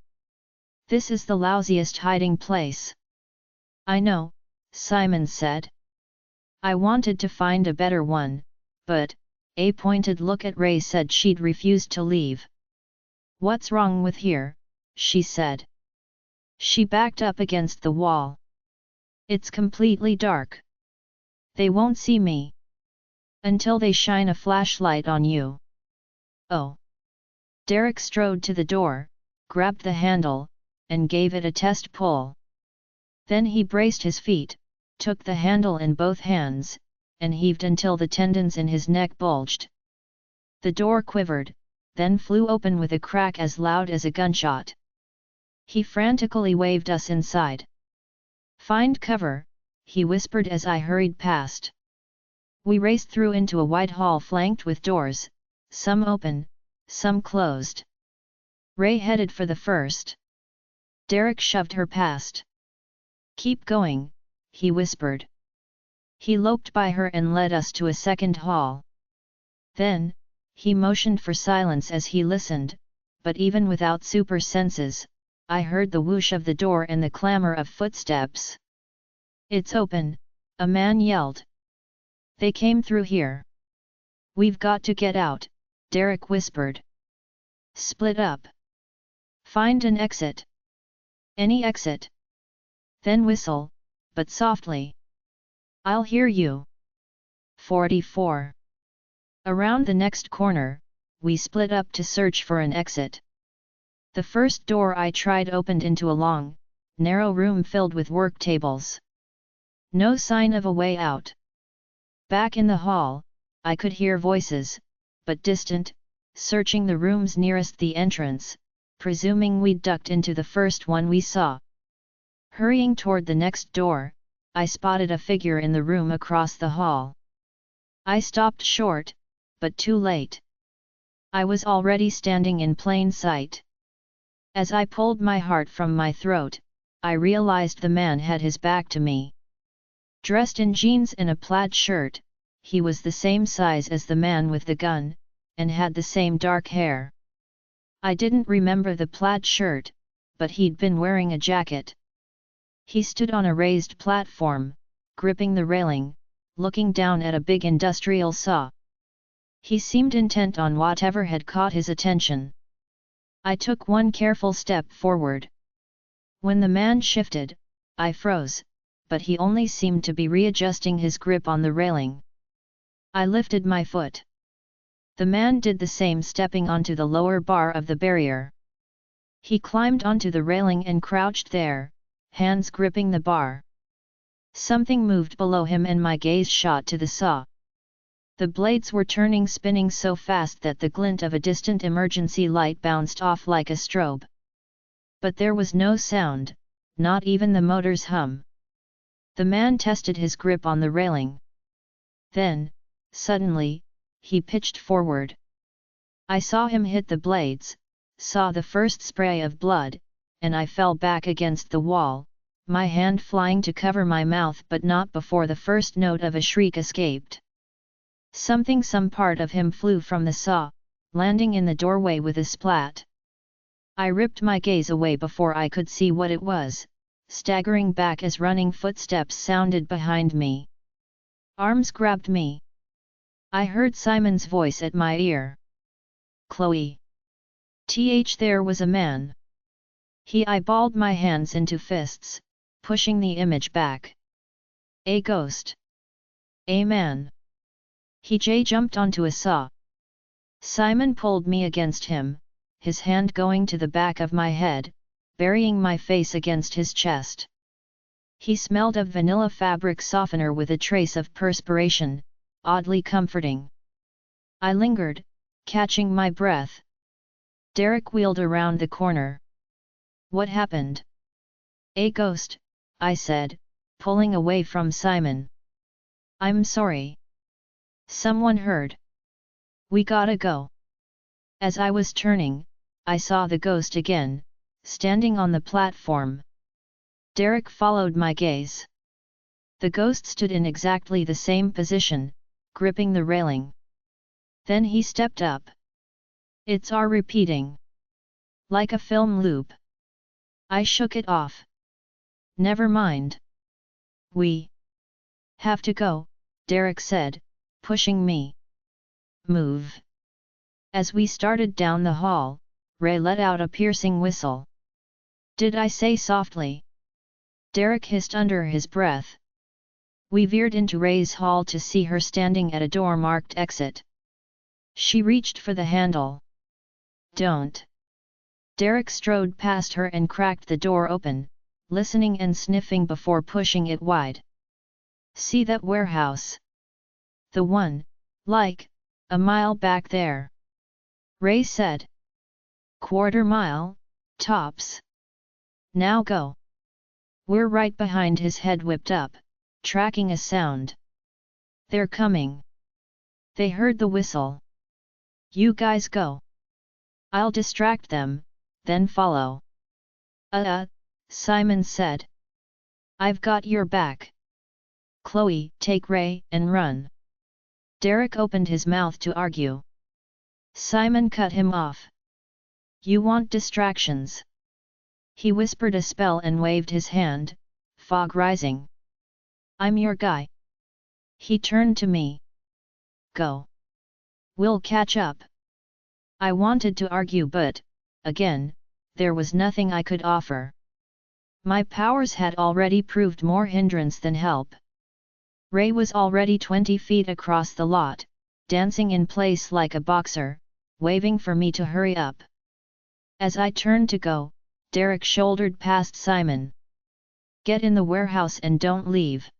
This is the lousiest hiding place. I know, Simon said. I wanted to find a better one, but, a pointed look at Ray said she'd refused to leave. What's wrong with here? She said. She backed up against the wall. It's completely dark. They won't see me. Until they shine a flashlight on you. Oh. Derek strode to the door, grabbed the handle, and gave it a test pull. Then he braced his feet, took the handle in both hands, and heaved until the tendons in his neck bulged. The door quivered, then flew open with a crack as loud as a gunshot. He frantically waved us inside. Find cover, he whispered as I hurried past. We raced through into a wide hall flanked with doors, some open, some closed. Ray headed for the first. Derek shoved her past. Keep going, he whispered. He loped by her and led us to a second hall. Then, he motioned for silence as he listened, but even without super senses, I heard the whoosh of the door and the clamor of footsteps. It's open, a man yelled. They came through here. We've got to get out, Derek whispered. Split up. Find an exit. Any exit. Then whistle, but softly. I'll hear you. 44. Around the next corner, we split up to search for an exit. The first door I tried opened into a long, narrow room filled with work tables. No sign of a way out. Back in the hall, I could hear voices, but distant, searching the rooms nearest the entrance, presuming we'd ducked into the first one we saw. Hurrying toward the next door, I spotted a figure in the room across the hall. I stopped short, but too late. I was already standing in plain sight. As I pulled my heart from my throat, I realized the man had his back to me. Dressed in jeans and a plaid shirt, he was the same size as the man with the gun, and had the same dark hair. I didn't remember the plaid shirt, but he'd been wearing a jacket. He stood on a raised platform, gripping the railing, looking down at a big industrial saw. He seemed intent on whatever had caught his attention. I took one careful step forward. When the man shifted, I froze, but he only seemed to be readjusting his grip on the railing. I lifted my foot. The man did the same, stepping onto the lower bar of the barrier. He climbed onto the railing and crouched there, hands gripping the bar. Something moved below him and my gaze shot to the saw. The blades were turning, spinning so fast that the glint of a distant emergency light bounced off like a strobe. But there was no sound, not even the motor's hum. The man tested his grip on the railing. Then, suddenly, he pitched forward. I saw him hit the blades, saw the first spray of blood, and I fell back against the wall, my hand flying to cover my mouth, but not before the first note of a shriek escaped. Some part of him flew from the saw, landing in the doorway with a splat. I ripped my gaze away before I could see what it was, staggering back as running footsteps sounded behind me. Arms grabbed me. I heard Simon's voice at my ear. Chloe. There was a man. He eyeballed my hands into fists, pushing the image back. A ghost. A man. He jumped onto a saw. Simon pulled me against him, his hand going to the back of my head, burying my face against his chest. He smelled of vanilla fabric softener with a trace of perspiration, oddly comforting. I lingered, catching my breath. Derek wheeled around the corner. What happened? A ghost, I said, pulling away from Simon. I'm sorry. Someone heard. We gotta go. As I was turning, I saw the ghost again, standing on the platform. Derek followed my gaze. The ghost stood in exactly the same position, gripping the railing. Then he stepped up. It's our repeating. Like a film loop. I shook it off. Never mind. We have to go, Derek said, pushing me. Move. As we started down the hall, Ray let out a piercing whistle. Did I say softly? Derek hissed under his breath. We veered into Ray's hall to see her standing at a door marked exit. She reached for the handle. Don't. Derek strode past her and cracked the door open, listening and sniffing before pushing it wide. See that warehouse? The one, like, a mile back there. Ray said. Quarter mile, tops. Now go. We're right behind. His head whipped up, tracking a sound. They're coming. They heard the whistle. You guys go. I'll distract them, then follow. Simon said. I've got your back. Chloe, take Ray and run. Derek opened his mouth to argue. Simon cut him off. You want distractions? He whispered a spell and waved his hand, fog rising. I'm your guy. He turned to me. Go. We'll catch up. I wanted to argue but, again, there was nothing I could offer. My powers had already proved more hindrance than help. Ray was already 20 feet across the lot, dancing in place like a boxer, waving for me to hurry up. As I turned to go, Derek shouldered past Simon. Get in the warehouse and don't leave.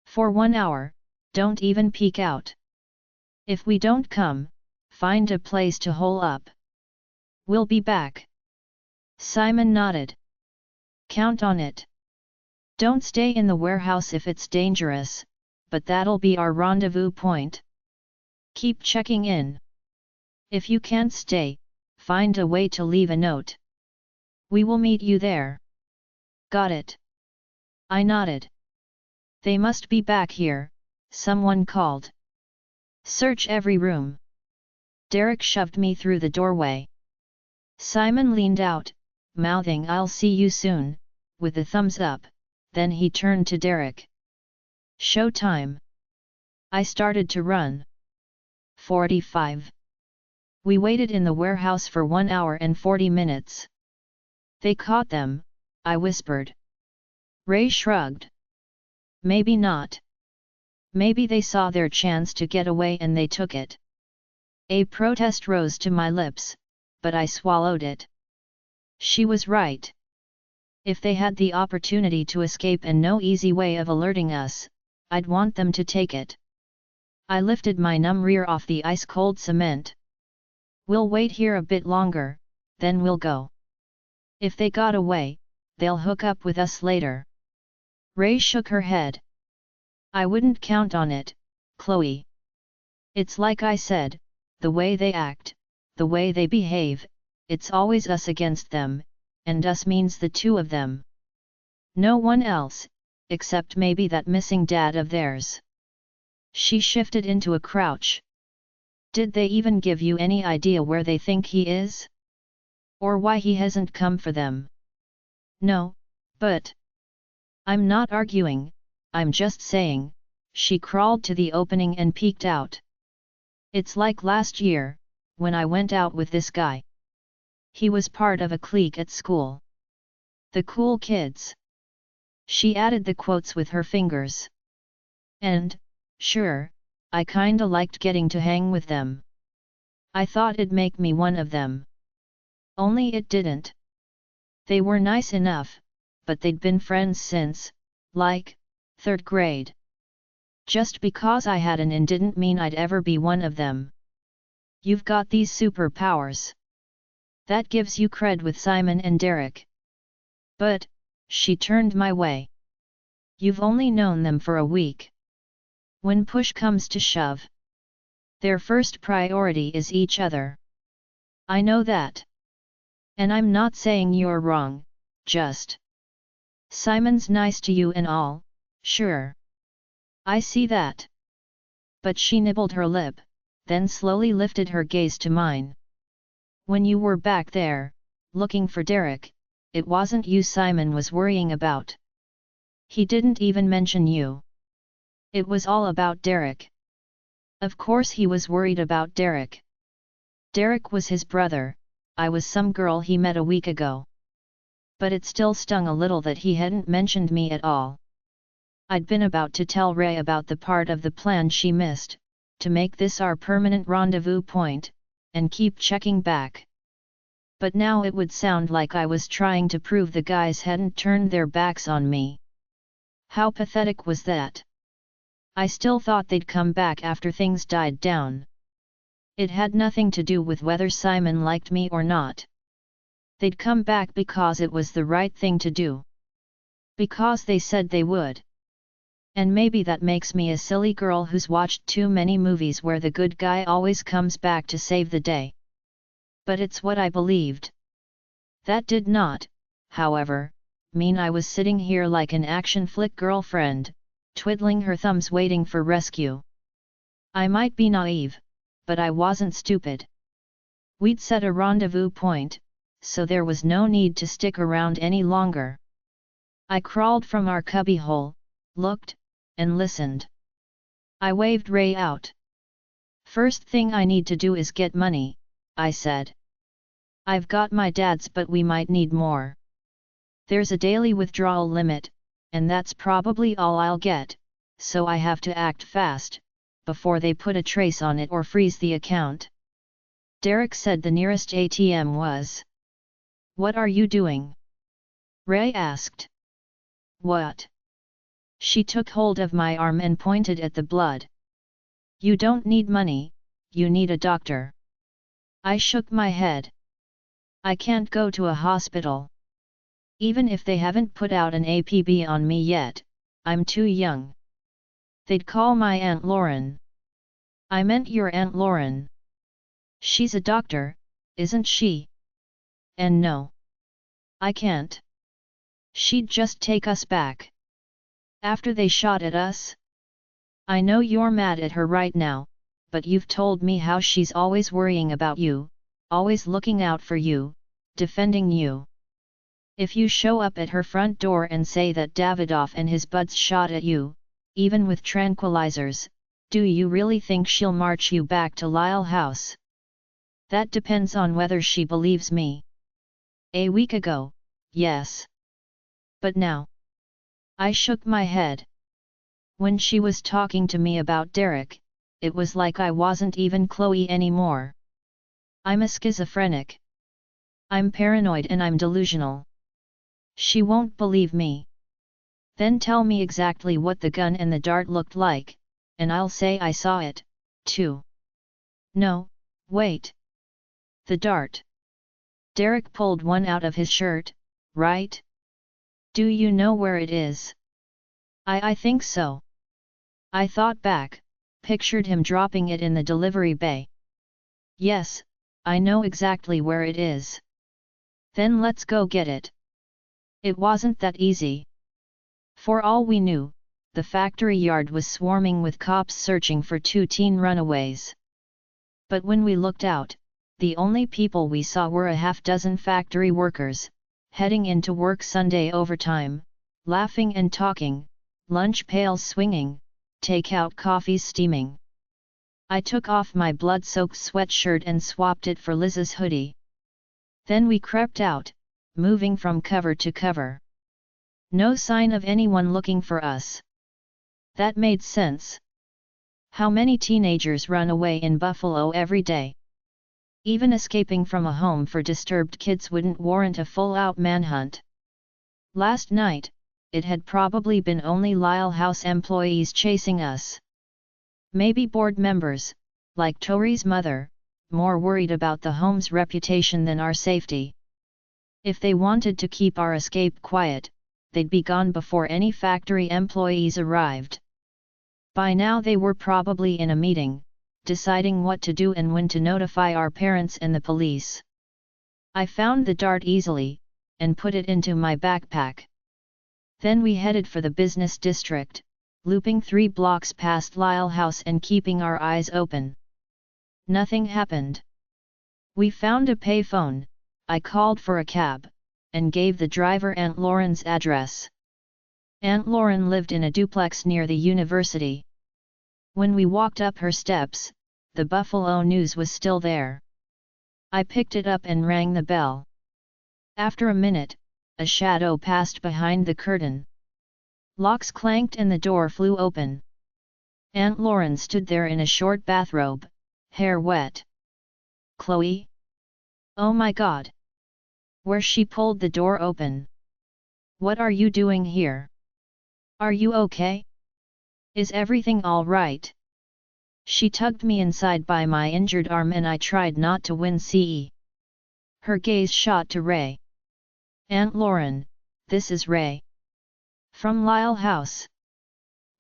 For 1 hour, don't even peek out. If we don't come, find a place to hole up. We'll be back. Simon nodded. Count on it. Don't stay in the warehouse if it's dangerous, but that'll be our rendezvous point. Keep checking in. If you can't stay, find a way to leave a note. We will meet you there. Got it? I nodded. They must be back here, someone called. Search every room. Derek shoved me through the doorway. Simon leaned out, mouthing I'll see you soon, with a thumbs up, then he turned to Derek. Show time. I started to run. 45. We waited in the warehouse for 1 hour and 40 minutes. They caught them, I whispered. Ray shrugged. Maybe not. Maybe they saw their chance to get away and they took it. A protest rose to my lips, but I swallowed it. She was right. If they had the opportunity to escape and no easy way of alerting us, I'd want them to take it. I lifted my numb rear off the ice-cold cement. We'll wait here a bit longer, then we'll go. If they got away, they'll hook up with us later. Ray shook her head. I wouldn't count on it, Chloe. It's like I said, the way they act, the way they behave, it's always us against them, and us means the two of them. No one else, except maybe that missing dad of theirs. She shifted into a crouch. Did they even give you any idea where they think he is? Or why he hasn't come for them? No, but... I'm not arguing, I'm just saying. She crawled to the opening and peeked out. It's like last year, when I went out with this guy. He was part of a clique at school. The cool kids. She added the quotes with her fingers. And, sure, I kinda liked getting to hang with them. I thought it'd make me one of them. Only it didn't. They were nice enough, but they'd been friends since, like, 3rd grade. Just because I had an in didn't mean I'd ever be one of them. You've got these superpowers. That gives you cred with Simon and Derek. But, she turned my way. You've only known them for a week. When push comes to shove, their first priority is each other. I know that. And I'm not saying you're wrong, just Simon's nice to you and all, sure. I see that. But she nibbled her lip, then slowly lifted her gaze to mine. When you were back there, looking for Derek, it wasn't you Simon was worrying about. He didn't even mention you. It was all about Derek. Of course he was worried about Derek. Derek was his brother, I was some girl he met a week ago. But it still stung a little that he hadn't mentioned me at all. I'd been about to tell Ray about the part of the plan she missed, to make this our permanent rendezvous point, and keep checking back. But now it would sound like I was trying to prove the guys hadn't turned their backs on me. How pathetic was that? I still thought they'd come back after things died down. It had nothing to do with whether Simon liked me or not. They'd come back because it was the right thing to do. Because they said they would. And maybe that makes me a silly girl who's watched too many movies where the good guy always comes back to save the day. But it's what I believed. That did not, however, mean I was sitting here like an action flick girlfriend, twiddling her thumbs waiting for rescue. I might be naive, but I wasn't stupid. We'd set a rendezvous point, so there was no need to stick around any longer. I crawled from our cubbyhole, looked, and listened. I waved Ray out. First thing I need to do is get money, I said. I've got my dad's but we might need more. There's a daily withdrawal limit, and that's probably all I'll get, so I have to act fast, before they put a trace on it or freeze the account. Derek said the nearest ATM was. What are you doing? Ray asked. What? She took hold of my arm and pointed at the blood. You don't need money, you need a doctor. I shook my head. I can't go to a hospital. Even if they haven't put out an APB on me yet, I'm too young. They'd call my Aunt Lauren. I meant your Aunt Lauren. She's a doctor, isn't she? And no. I can't. She'd just take us back. After they shot at us? I know you're mad at her right now, but you've told me how she's always worrying about you, always looking out for you, defending you. If you show up at her front door and say that Davidoff and his buds shot at you, even with tranquilizers, do you really think she'll march you back to Lyle House? That depends on whether she believes me. A week ago, yes. But now? I shook my head. When she was talking to me about Derek, it was like I wasn't even Chloe anymore. I'm a schizophrenic. I'm paranoid and I'm delusional. She won't believe me. Then tell me exactly what the gun and the dart looked like, and I'll say I saw it, too. No, wait. The dart. Derek pulled one out of his shirt, right? Do you know where it is? I think so. I thought back, pictured him dropping it in the delivery bay. Yes, I know exactly where it is. Then let's go get it. It wasn't that easy. For all we knew, the factory yard was swarming with cops searching for 2 teen runaways. But when we looked out, the only people we saw were a half-dozen factory workers, heading into work Sunday overtime, laughing and talking, lunch pails swinging, take-out coffees steaming. I took off my blood-soaked sweatshirt and swapped it for Liz's hoodie. Then we crept out, moving from cover to cover. No sign of anyone looking for us. That made sense. How many teenagers run away in Buffalo every day? Even escaping from a home for disturbed kids wouldn't warrant a full-out manhunt. Last night, it had probably been only Lyle House employees chasing us. Maybe board members, like Tori's mother, more worried about the home's reputation than our safety. If they wanted to keep our escape quiet, they'd be gone before any factory employees arrived. By now they were probably in a meeting, deciding what to do and when to notify our parents and the police. I found the dart easily, and put it into my backpack. Then we headed for the business district, looping 3 blocks past Lyle House and keeping our eyes open. Nothing happened. We found a payphone, I called for a cab, and gave the driver Aunt Lauren's address. Aunt Lauren lived in a duplex near the university. When we walked up her steps, the Buffalo News was still there. I picked it up and rang the bell. After a minute, a shadow passed behind the curtain. Locks clanked and the door flew open. Aunt Lauren stood there in a short bathrobe, hair wet. "Chloe? Oh my God!" Where she pulled the door open. "What are you doing here? Are you okay? Is everything all right?" She tugged me inside by my injured arm and I tried not to wince. Her gaze shot to Ray. "Aunt Lauren, this is Ray. From Lyle House.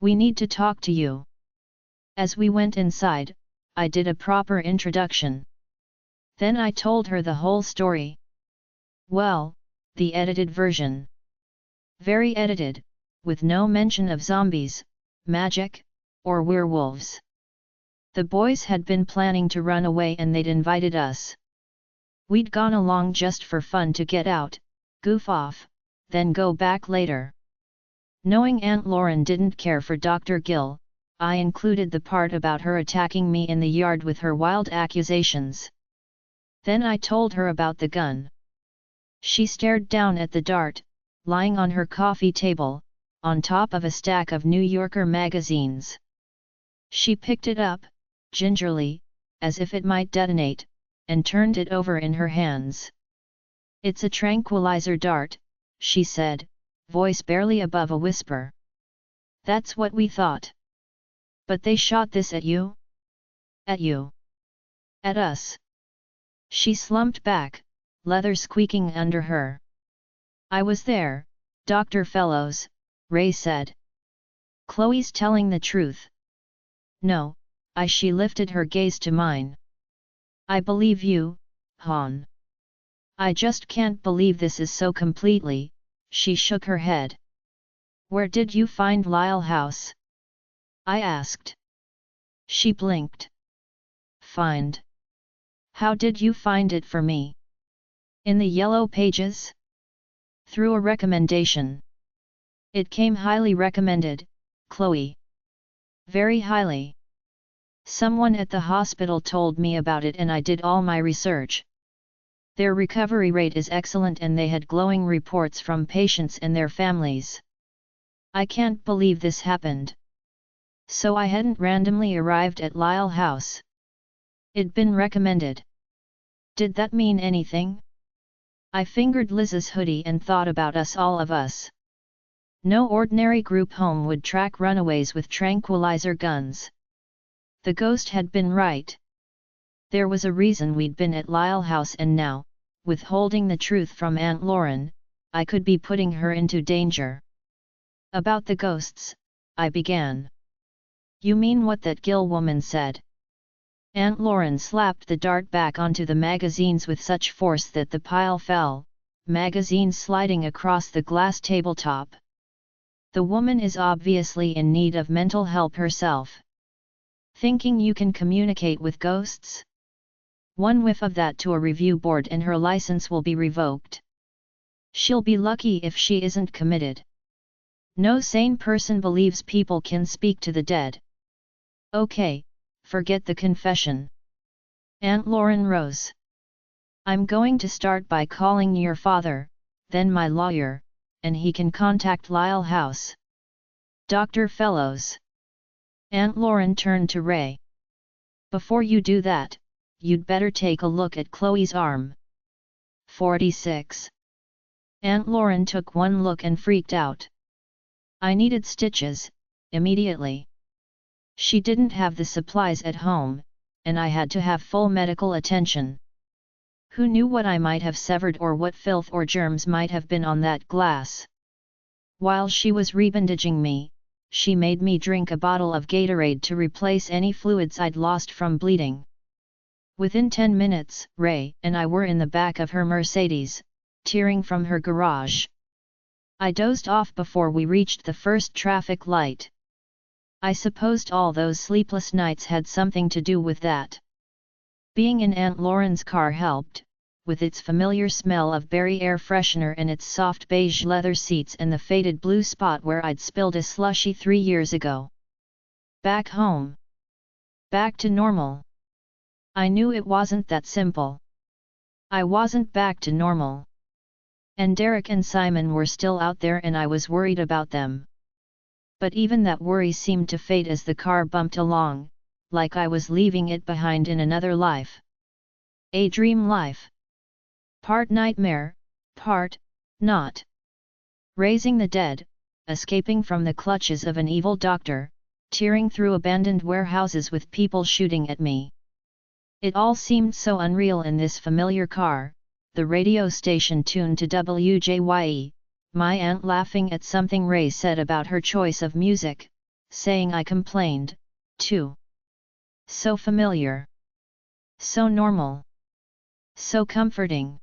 We need to talk to you." As we went inside, I did a proper introduction. Then I told her the whole story. Well, the edited version. Very edited, with no mention of zombies, magic, or werewolves. The boys had been planning to run away and they'd invited us. We'd gone along just for fun to get out, goof off, then go back later. Knowing Aunt Lauren didn't care for Dr. Gill, I included the part about her attacking me in the yard with her wild accusations. Then I told her about the gun. She stared down at the dart, lying on her coffee table, on top of a stack of New Yorker magazines. She picked it up, gingerly, as if it might detonate, and turned it over in her hands. "It's a tranquilizer dart," she said, voice barely above a whisper. "That's what we thought. But they shot this at you? At you? At us?" She slumped back, leather squeaking under her. "I was there, Dr. Fellows," Ray said. "Chloe's telling the truth." "No," she lifted her gaze to mine. "I believe you, Hon. I just can't believe this is so completely," she shook her head. "Where did you find Lyle House?" I asked. She blinked. "Find? How did you find it for me? In the yellow pages? Through a recommendation. It came highly recommended, Chloe. Very highly. Someone at the hospital told me about it and I did all my research. Their recovery rate is excellent and they had glowing reports from patients and their families. I can't believe this happened. So I hadn't randomly arrived at Lyle House. It'd been recommended. Did that mean anything?" I fingered Liz's hoodie and thought about all of us. No ordinary group home would track runaways with tranquilizer guns. The ghost had been right. There was a reason we'd been at Lyle House and now, withholding the truth from Aunt Lauren, I could be putting her into danger. "About the ghosts," I began. "You mean what that Gill woman said?" Aunt Lauren slapped the dart back onto the magazines with such force that the pile fell, magazines sliding across the glass tabletop. "The woman is obviously in need of mental help herself. Thinking you can communicate with ghosts? One whiff of that to a review board and her license will be revoked. She'll be lucky if she isn't committed. No sane person believes people can speak to the dead." "Okay, forget the confession." Aunt Lauren rose. "I'm going to start by calling your father, then my lawyer, and he can contact Lyle House. Dr. Fellows." Aunt Lauren turned to Ray. "Before you do that, you'd better take a look at Chloe's arm." 46. Aunt Lauren took one look and freaked out. I needed stitches, immediately. She didn't have the supplies at home, and I had to have full medical attention. Who knew what I might have severed or what filth or germs might have been on that glass? While she was rebandaging me, she made me drink a bottle of Gatorade to replace any fluids I'd lost from bleeding. Within 10 minutes, Ray and I were in the back of her Mercedes, tearing from her garage. I dozed off before we reached the first traffic light. I supposed all those sleepless nights had something to do with that. Being in Aunt Lauren's car helped, with its familiar smell of berry air freshener and its soft beige leather seats and the faded blue spot where I'd spilled a slushie 3 years ago. Back home. Back to normal. I knew it wasn't that simple. I wasn't back to normal. And Derek and Simon were still out there and I was worried about them. But even that worry seemed to fade as the car bumped along, like I was leaving it behind in another life. A dream life. Part nightmare, part not. Raising the dead, escaping from the clutches of an evil doctor, tearing through abandoned warehouses with people shooting at me. It all seemed so unreal in this familiar car, the radio station tuned to WJYE, my aunt laughing at something Ray said about her choice of music, saying I complained, too. So familiar. So normal. So comforting.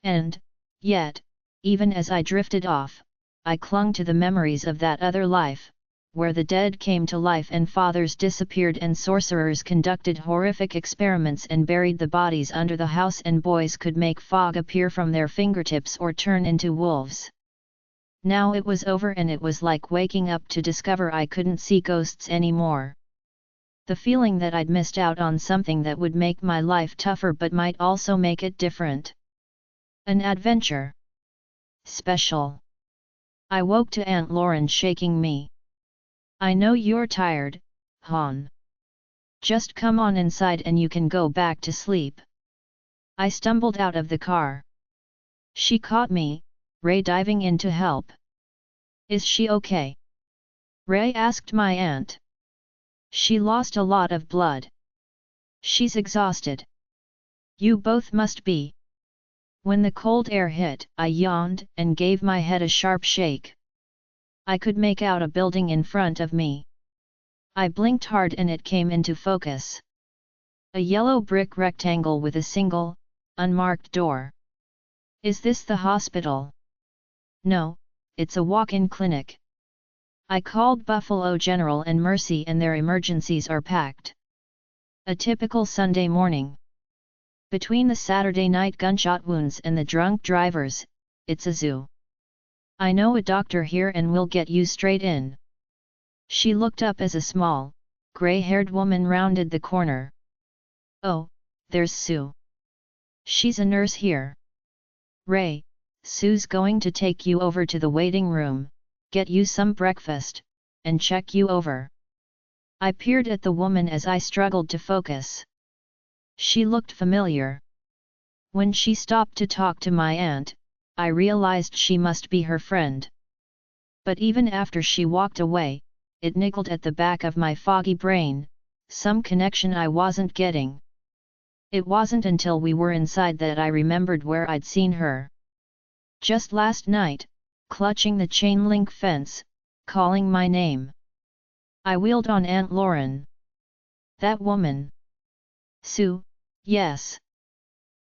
And, yet, even as I drifted off, I clung to the memories of that other life, where the dead came to life and fathers disappeared and sorcerers conducted horrific experiments and buried the bodies under the house and boys could make fog appear from their fingertips or turn into wolves. Now it was over and it was like waking up to discover I couldn't see ghosts anymore. The feeling that I'd missed out on something that would make my life tougher but might also make it different. An adventure. Special. I woke to Aunt Lauren shaking me. I know you're tired, hon. Just come on inside and you can go back to sleep. I stumbled out of the car. She caught me, Ray diving in to help. Is she okay? Ray asked my aunt. She lost a lot of blood. She's exhausted. You both must be. When the cold air hit, I yawned and gave my head a sharp shake. I could make out a building in front of me. I blinked hard and it came into focus. A yellow brick rectangle with a single, unmarked door. Is this the hospital? No, it's a walk-in clinic. I called Buffalo General and Mercy and their emergencies are packed. A typical Sunday morning. Between the Saturday night gunshot wounds and the drunk drivers, it's a zoo. I know a doctor here and we'll get you straight in. She looked up as a small, gray-haired woman rounded the corner. Oh, there's Sue. She's a nurse here. Ray, Sue's going to take you over to the waiting room, get you some breakfast, and check you over. I peered at the woman as I struggled to focus. She looked familiar. When she stopped to talk to my aunt, I realized she must be her friend. But even after she walked away, it niggled at the back of my foggy brain, some connection I wasn't getting. It wasn't until we were inside that I remembered where I'd seen her. Just last night, clutching the chain-link fence, calling my name. I wheeled on Aunt Lauren. That woman. Sue, yes.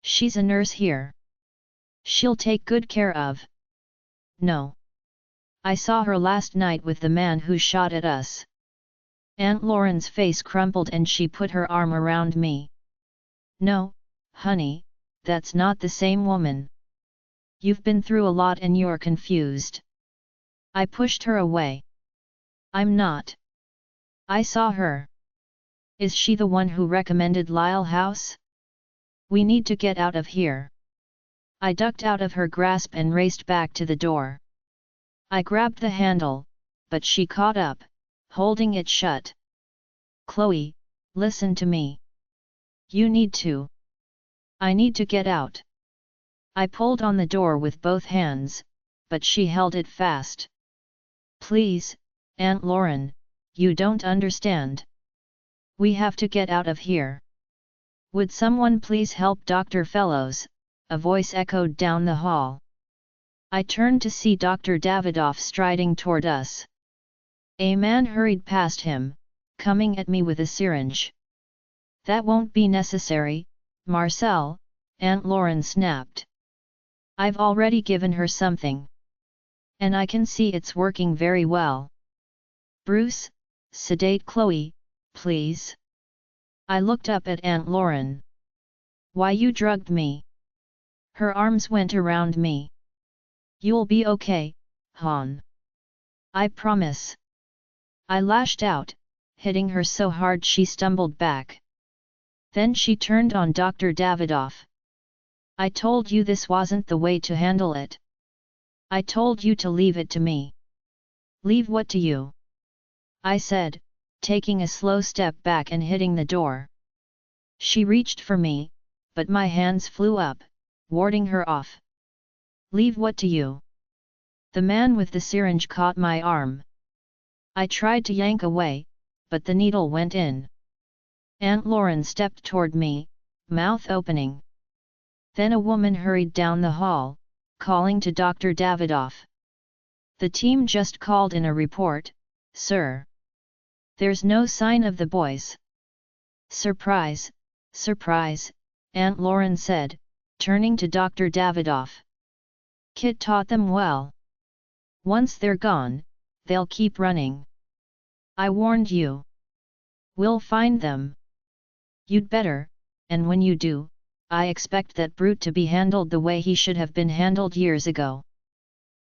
She's a nurse here. She'll take good care of. No. I saw her last night with the man who shot at us. Aunt Lauren's face crumpled and she put her arm around me. No, honey, that's not the same woman. You've been through a lot and you're confused. I pushed her away. I'm not. I saw her. Is she the one who recommended Lyle House? We need to get out of here. I ducked out of her grasp and raced back to the door. I grabbed the handle, but she caught up, holding it shut. Chloe, listen to me. You need to. I need to get out. I pulled on the door with both hands, but she held it fast. Please, Aunt Lauren, you don't understand. We have to get out of here. Would someone please help Dr. Fellows? A voice echoed down the hall. I turned to see Dr. Davidoff striding toward us. A man hurried past him, coming at me with a syringe. That won't be necessary, Marcel, Aunt Lauren snapped. I've already given her something. And I can see it's working very well. Bruce, sedate Chloe, please. I looked up at Aunt Lauren. Why you drugged me? Her arms went around me. You'll be okay, hon. I promise. I lashed out, hitting her so hard she stumbled back. Then she turned on Dr. Davidoff. I told you this wasn't the way to handle it. I told you to leave it to me. Leave what to you? I said, taking a slow step back and hitting the door. She reached for me, but my hands flew up, warding her off. Leave what to you? The man with the syringe caught my arm. I tried to yank away, but the needle went in. Aunt Lauren stepped toward me, mouth opening. Then a woman hurried down the hall, calling to Dr. Davidoff. The team just called in a report, sir. There's no sign of the boys. Surprise, surprise, Aunt Lauren said, turning to Dr. Davidoff. Kit taught them well. Once they're gone, they'll keep running. I warned you. We'll find them. You'd better, and when you do, I expect that brute to be handled the way he should have been handled years ago.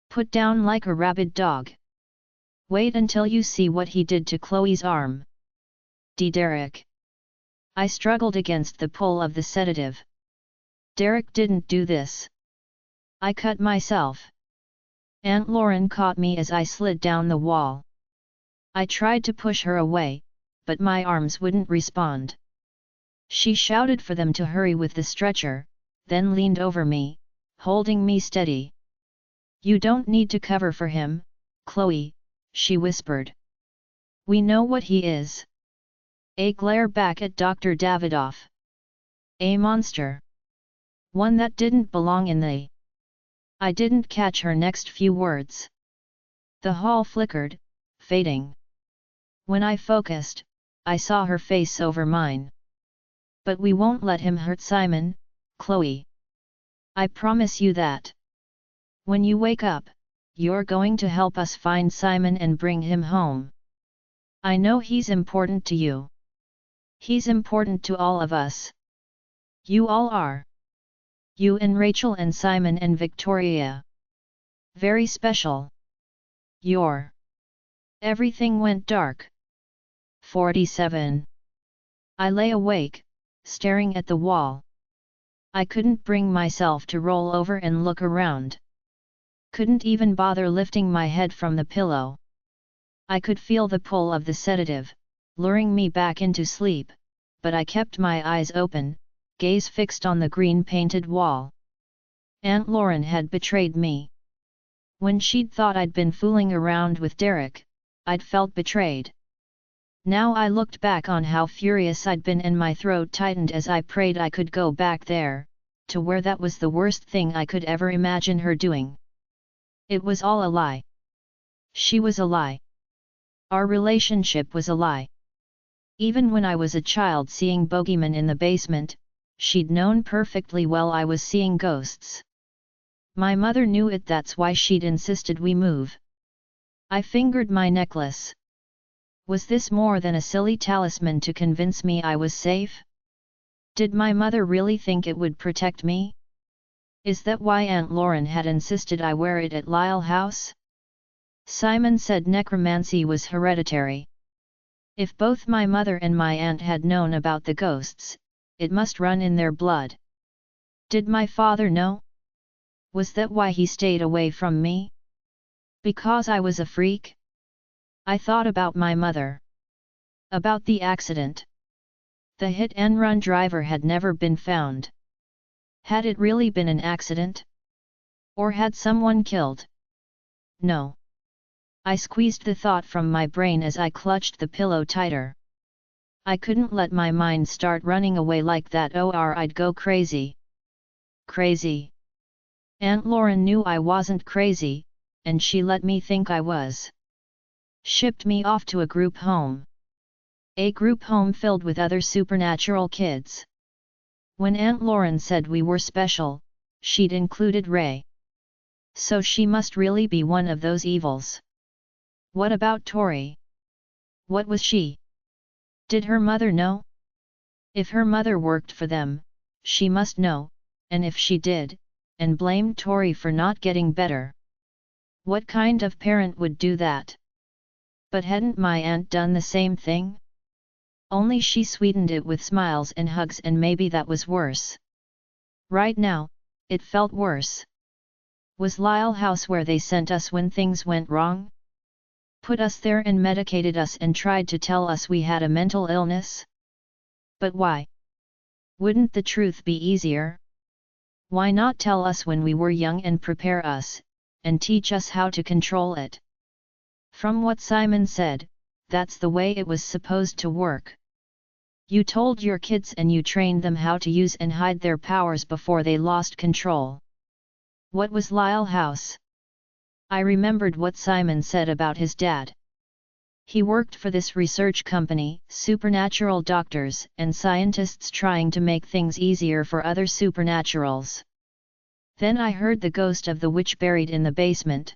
Put down like a rabid dog. Wait until you see what he did to Chloe's arm. Derek. I struggled against the pull of the sedative. Derek didn't do this. I cut myself. Aunt Lauren caught me as I slid down the wall. I tried to push her away, but my arms wouldn't respond. She shouted for them to hurry with the stretcher, then leaned over me, holding me steady. You don't need to cover for him, Chloe, she whispered. We know what he is. A glare back at Dr. Davidoff. A monster. One that didn't belong in the... I didn't catch her next few words. The hall flickered, fading. When I focused, I saw her face over mine. But we won't let him hurt Simon, Chloe. I promise you that. When you wake up, you're going to help us find Simon and bring him home. I know he's important to you. He's important to all of us. You all are. You and Rachel and Simon and Victoria. Very special. You're. Everything went dark. 47. I lay awake, staring at the wall. I couldn't bring myself to roll over and look around. Couldn't even bother lifting my head from the pillow. I could feel the pull of the sedative, luring me back into sleep, but I kept my eyes open, gaze fixed on the green-painted wall. Aunt Lauren had betrayed me. When she'd thought I'd been fooling around with Derek, I'd felt betrayed. Now I looked back on how furious I'd been and my throat tightened as I prayed I could go back there, to where that was the worst thing I could ever imagine her doing. It was all a lie. She was a lie. Our relationship was a lie. Even when I was a child seeing bogeymen in the basement, she'd known perfectly well I was seeing ghosts. My mother knew it, that's why she'd insisted we move. I fingered my necklace. Was this more than a silly talisman to convince me I was safe? Did my mother really think it would protect me? Is that why Aunt Lauren had insisted I wear it at Lyle House? Simon said necromancy was hereditary. If both my mother and my aunt had known about the ghosts, it must run in their blood. Did my father know? Was that why he stayed away from me? Because I was a freak? I thought about my mother. About the accident. The hit-and-run driver had never been found. Had it really been an accident? Or had someone killed? No. I squeezed the thought from my brain as I clutched the pillow tighter. I couldn't let my mind start running away like that, or I'd go crazy. Crazy. Aunt Lauren knew I wasn't crazy, and she let me think I was. Shipped me off to a group home. A group home filled with other supernatural kids. When Aunt Lauren said we were special, she'd included Ray. So she must really be one of those evils. What about Tori? What was she? Did her mother know? If her mother worked for them, she must know, and if she did, and blamed Tori for not getting better. What kind of parent would do that? But hadn't my aunt done the same thing? Only she sweetened it with smiles and hugs, and maybe that was worse. Right now, it felt worse. Was Lyle House where they sent us when things went wrong? Put us there and medicated us and tried to tell us we had a mental illness? But why? Wouldn't the truth be easier? Why not tell us when we were young and prepare us, and teach us how to control it? From what Simon said, that's the way it was supposed to work. You told your kids and you trained them how to use and hide their powers before they lost control. What was Lyle House? I remembered what Simon said about his dad. He worked for this research company, supernatural doctors and scientists trying to make things easier for other supernaturals. Then I heard the ghost of the witch buried in the basement.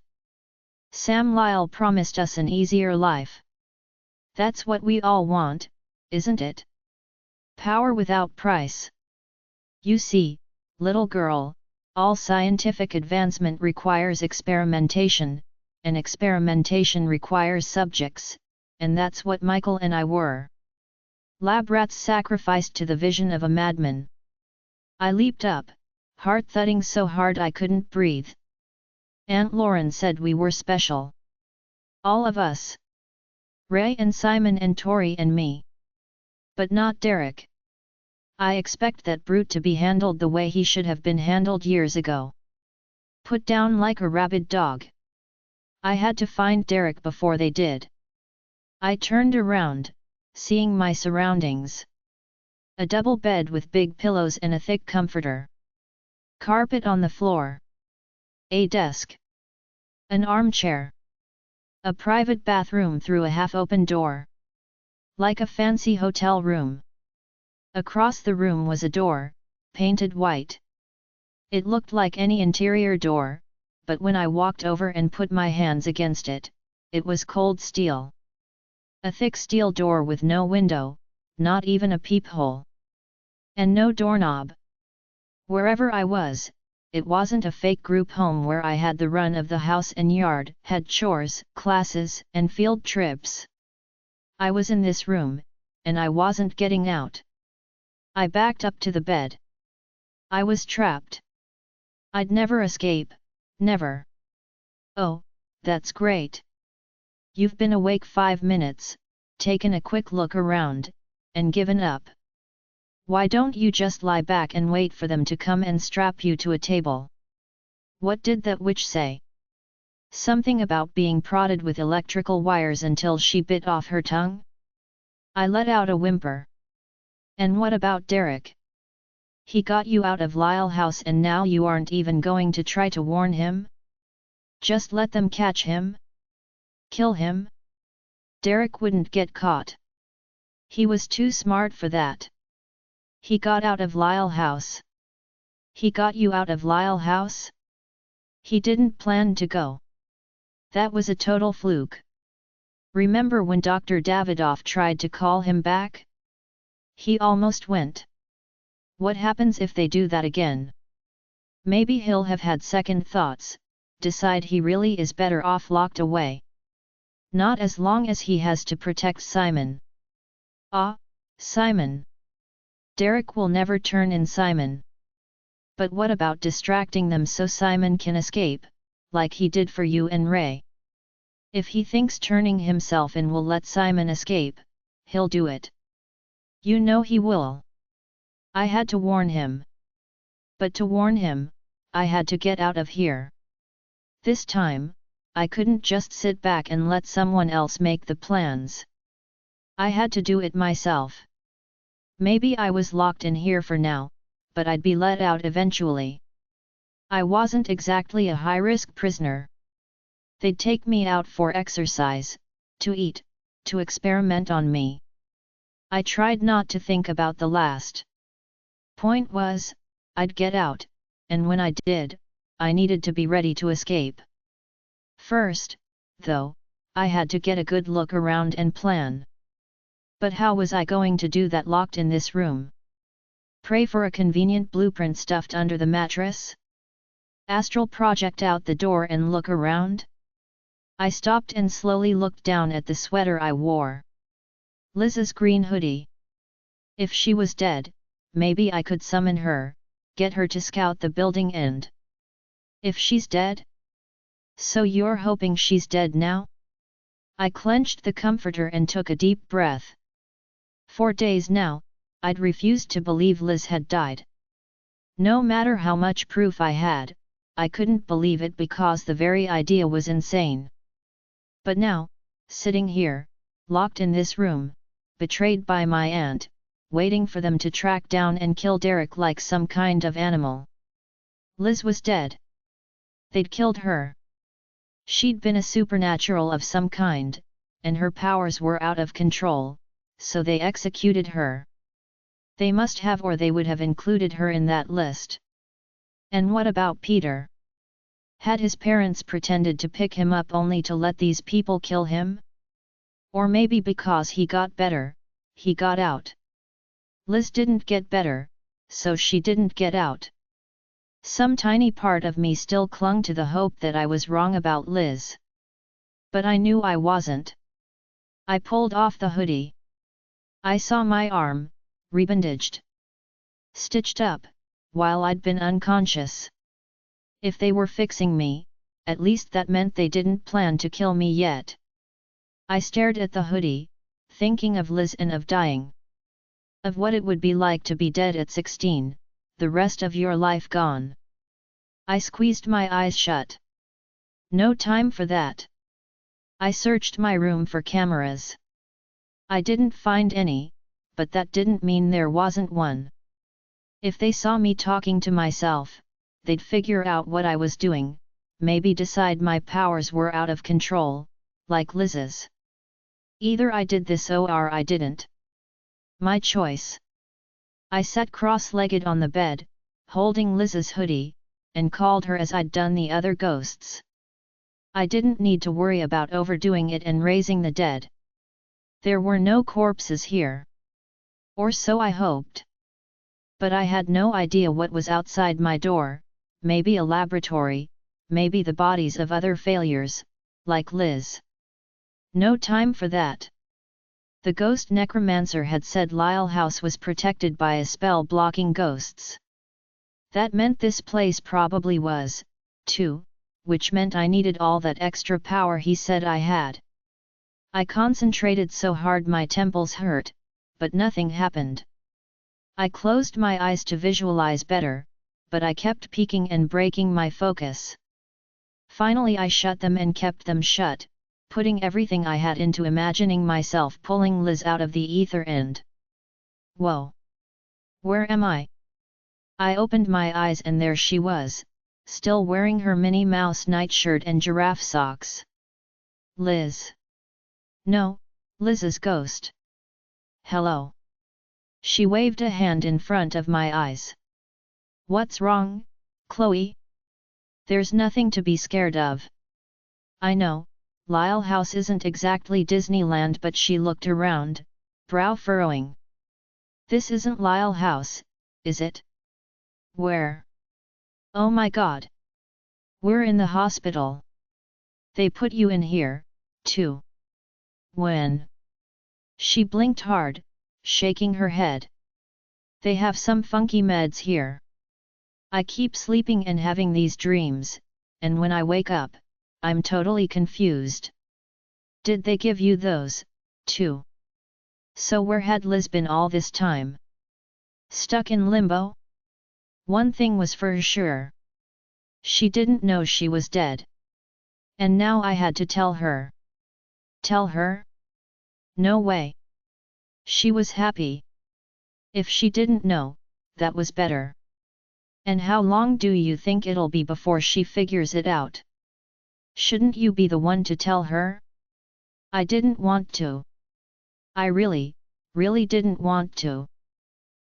Sam Lyle promised us an easier life. That's what we all want, isn't it? Power without price. You see, little girl, all scientific advancement requires experimentation, and experimentation requires subjects, and that's what Michael and I were. Lab rats sacrificed to the vision of a madman. I leaped up, heart thudding so hard I couldn't breathe. Aunt Lauren said we were special. All of us. Ray and Simon and Tori and me. But not Derek. I expect that brute to be handled the way he should have been handled years ago. Put down like a rabid dog. I had to find Derek before they did. I turned around, seeing my surroundings. A double bed with big pillows and a thick comforter. Carpet on the floor. A desk. An armchair. A private bathroom through a half-open door. Like a fancy hotel room. Across the room was a door, painted white. It looked like any interior door, but when I walked over and put my hands against it, it was cold steel. A thick steel door with no window, not even a peephole. And no doorknob. Wherever I was, it wasn't a fake group home where I had the run of the house and yard, had chores, classes, and field trips. I was in this room, and I wasn't getting out. I backed up to the bed. I was trapped. I'd never escape, never. Oh, that's great. You've been awake 5 minutes, taken a quick look around, and given up. Why don't you just lie back and wait for them to come and strap you to a table? What did that witch say? Something about being prodded with electrical wires until she bit off her tongue? I let out a whimper. And what about Derek? He got you out of Lyle House and now you aren't even going to try to warn him? Just let them catch him? Kill him? Derek wouldn't get caught. He was too smart for that. He got out of Lyle House. He got you out of Lyle House? He didn't plan to go. That was a total fluke. Remember when Dr. Davidoff tried to call him back? He almost went. What happens if they do that again? Maybe he'll have had second thoughts, decide he really is better off locked away. Not as long as he has to protect Simon. Ah, Simon. Derek will never turn in Simon. But what about distracting them so Simon can escape, like he did for you and Ray? If he thinks turning himself in will let Simon escape, he'll do it. You know he will. I had to warn him. But to warn him, I had to get out of here. This time, I couldn't just sit back and let someone else make the plans. I had to do it myself. Maybe I was locked in here for now, but I'd be let out eventually. I wasn't exactly a high-risk prisoner. They'd take me out for exercise, to eat, to experiment on me. I tried not to think about the last. Point was, I'd get out, and when I did, I needed to be ready to escape. First, though, I had to get a good look around and plan. But how was I going to do that locked in this room? Pray for a convenient blueprint stuffed under the mattress? Astral project out the door and look around? I stopped and slowly looked down at the sweater I wore. Liz's green hoodie. If she was dead, maybe I could summon her, get her to scout the building and... If she's dead? So you're hoping she's dead now? I clenched the comforter and took a deep breath. For days now, I'd refused to believe Liz had died. No matter how much proof I had, I couldn't believe it because the very idea was insane. But now, sitting here, locked in this room, betrayed by my aunt, waiting for them to track down and kill Derek like some kind of animal. Liz was dead. They'd killed her. She'd been a supernatural of some kind, and her powers were out of control, so they executed her. They must have, or they would have included her in that list. And what about Peter? Had his parents pretended to pick him up only to let these people kill him? Or maybe because he got better, he got out. Liz didn't get better, so she didn't get out. Some tiny part of me still clung to the hope that I was wrong about Liz. But I knew I wasn't. I pulled off the hoodie. I saw my arm, rebandaged. Stitched up, while I'd been unconscious. If they were fixing me, at least that meant they didn't plan to kill me yet. I stared at the hoodie, thinking of Liz and of dying. Of what it would be like to be dead at 16, the rest of your life gone. I squeezed my eyes shut. No time for that. I searched my room for cameras. I didn't find any, but that didn't mean there wasn't one. If they saw me talking to myself, they'd figure out what I was doing, maybe decide my powers were out of control, like Liz's. Either I did this or I didn't. My choice. I sat cross-legged on the bed, holding Liz's hoodie, and called her as I'd done the other ghosts. I didn't need to worry about overdoing it and raising the dead. There were no corpses here. Or so I hoped. But I had no idea what was outside my door, maybe a laboratory, maybe the bodies of other failures, like Liz. No time for that. The ghost necromancer had said Lyle House was protected by a spell blocking ghosts. That meant this place probably was, too, which meant I needed all that extra power he said I had. I concentrated so hard my temples hurt, but nothing happened. I closed my eyes to visualize better, but I kept peeking and breaking my focus. Finally I shut them and kept them shut, putting everything I had into imagining myself pulling Liz out of the ether and... Whoa! Where am I? I opened my eyes and there she was, still wearing her Minnie Mouse nightshirt and giraffe socks. Liz. No, Liz's ghost. Hello. She waved a hand in front of my eyes. What's wrong, Chloe? There's nothing to be scared of. I know, Lyle House isn't exactly Disneyland, but she looked around, brow furrowing. This isn't Lyle House, is it? Where? Oh my God! We're in the hospital. They put you in here, too. When? She blinked hard, shaking her head. They have some funky meds here. I keep sleeping and having these dreams, and when I wake up, I'm totally confused. Did they give you those, too? So where had Liz been all this time? Stuck in limbo? One thing was for sure. She didn't know she was dead. And now I had to tell her. Tell her? No way. She was happy. If she didn't know, that was better. And how long do you think it'll be before she figures it out? Shouldn't you be the one to tell her? I didn't want to. I really didn't want to.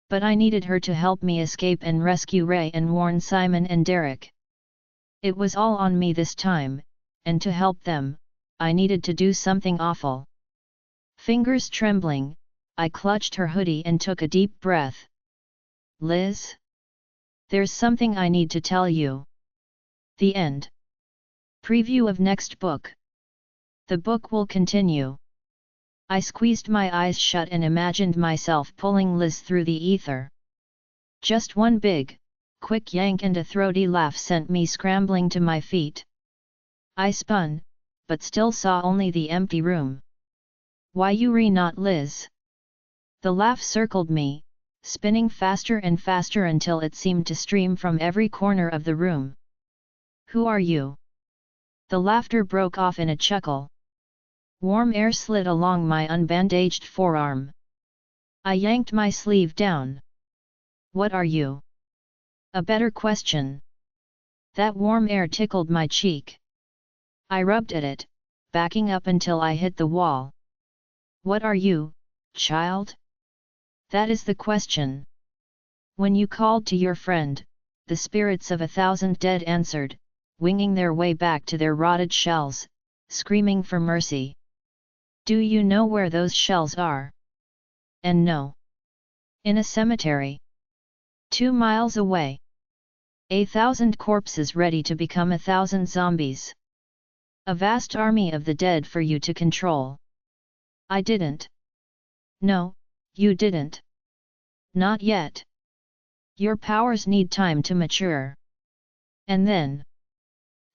But I needed her to help me escape and rescue Ray and warn Simon and Derek. It was all on me this time, and to help them, I needed to do something awful. Fingers trembling, I clutched her hoodie and took a deep breath. Liz? There's something I need to tell you. The end. Preview of next book. The book will continue. I squeezed my eyes shut and imagined myself pulling Liz through the ether. Just one big, quick yank and a throaty laugh sent me scrambling to my feet. I spun, but still saw only the empty room. Why you not Liz? The laugh circled me, spinning faster and faster until it seemed to stream from every corner of the room. Who are you? The laughter broke off in a chuckle. Warm air slid along my unbandaged forearm. I yanked my sleeve down. What are you? A better question. That warm air tickled my cheek. I rubbed at it, backing up until I hit the wall. What are you, child? That is the question. When you called to your friend, the spirits of 1,000 dead answered, winging their way back to their rotted shells, screaming for mercy. Do you know where those shells are? And no. In a cemetery. 2 miles away. 1,000 corpses ready to become 1,000 zombies. A vast army of the dead for you to control. I didn't. No, you didn't. Not yet. Your powers need time to mature. And then.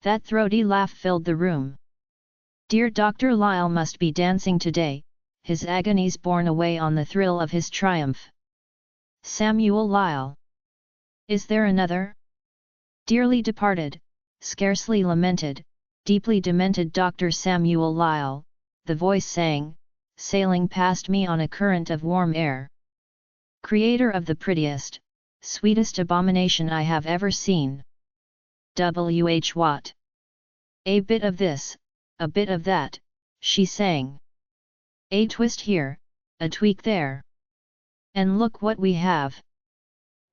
That throaty laugh filled the room. Dear Dr. Lyle must be dancing today, his agonies borne away on the thrill of his triumph. Samuel Lyle. Is there another? Dearly departed, scarcely lamented, deeply demented Dr. Samuel Lyle, the voice sang, sailing past me on a current of warm air. Creator of the prettiest, sweetest abomination I have ever seen. W.H. Watt. A bit of this, a bit of that, she sang. A twist here, a tweak there. And look what we have.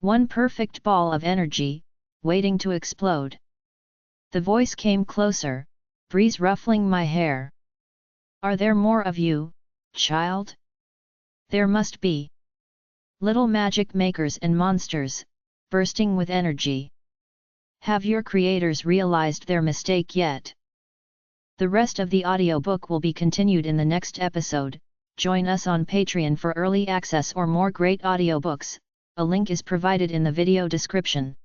One perfect ball of energy, waiting to explode. The voice came closer, breeze ruffling my hair. Are there more of you, child? There must be. Little magic makers and monsters, bursting with energy. Have your creators realized their mistake yet? The rest of the audiobook will be continued in the next episode. Join us on Patreon for early access or more great audiobooks. A link is provided in the video description.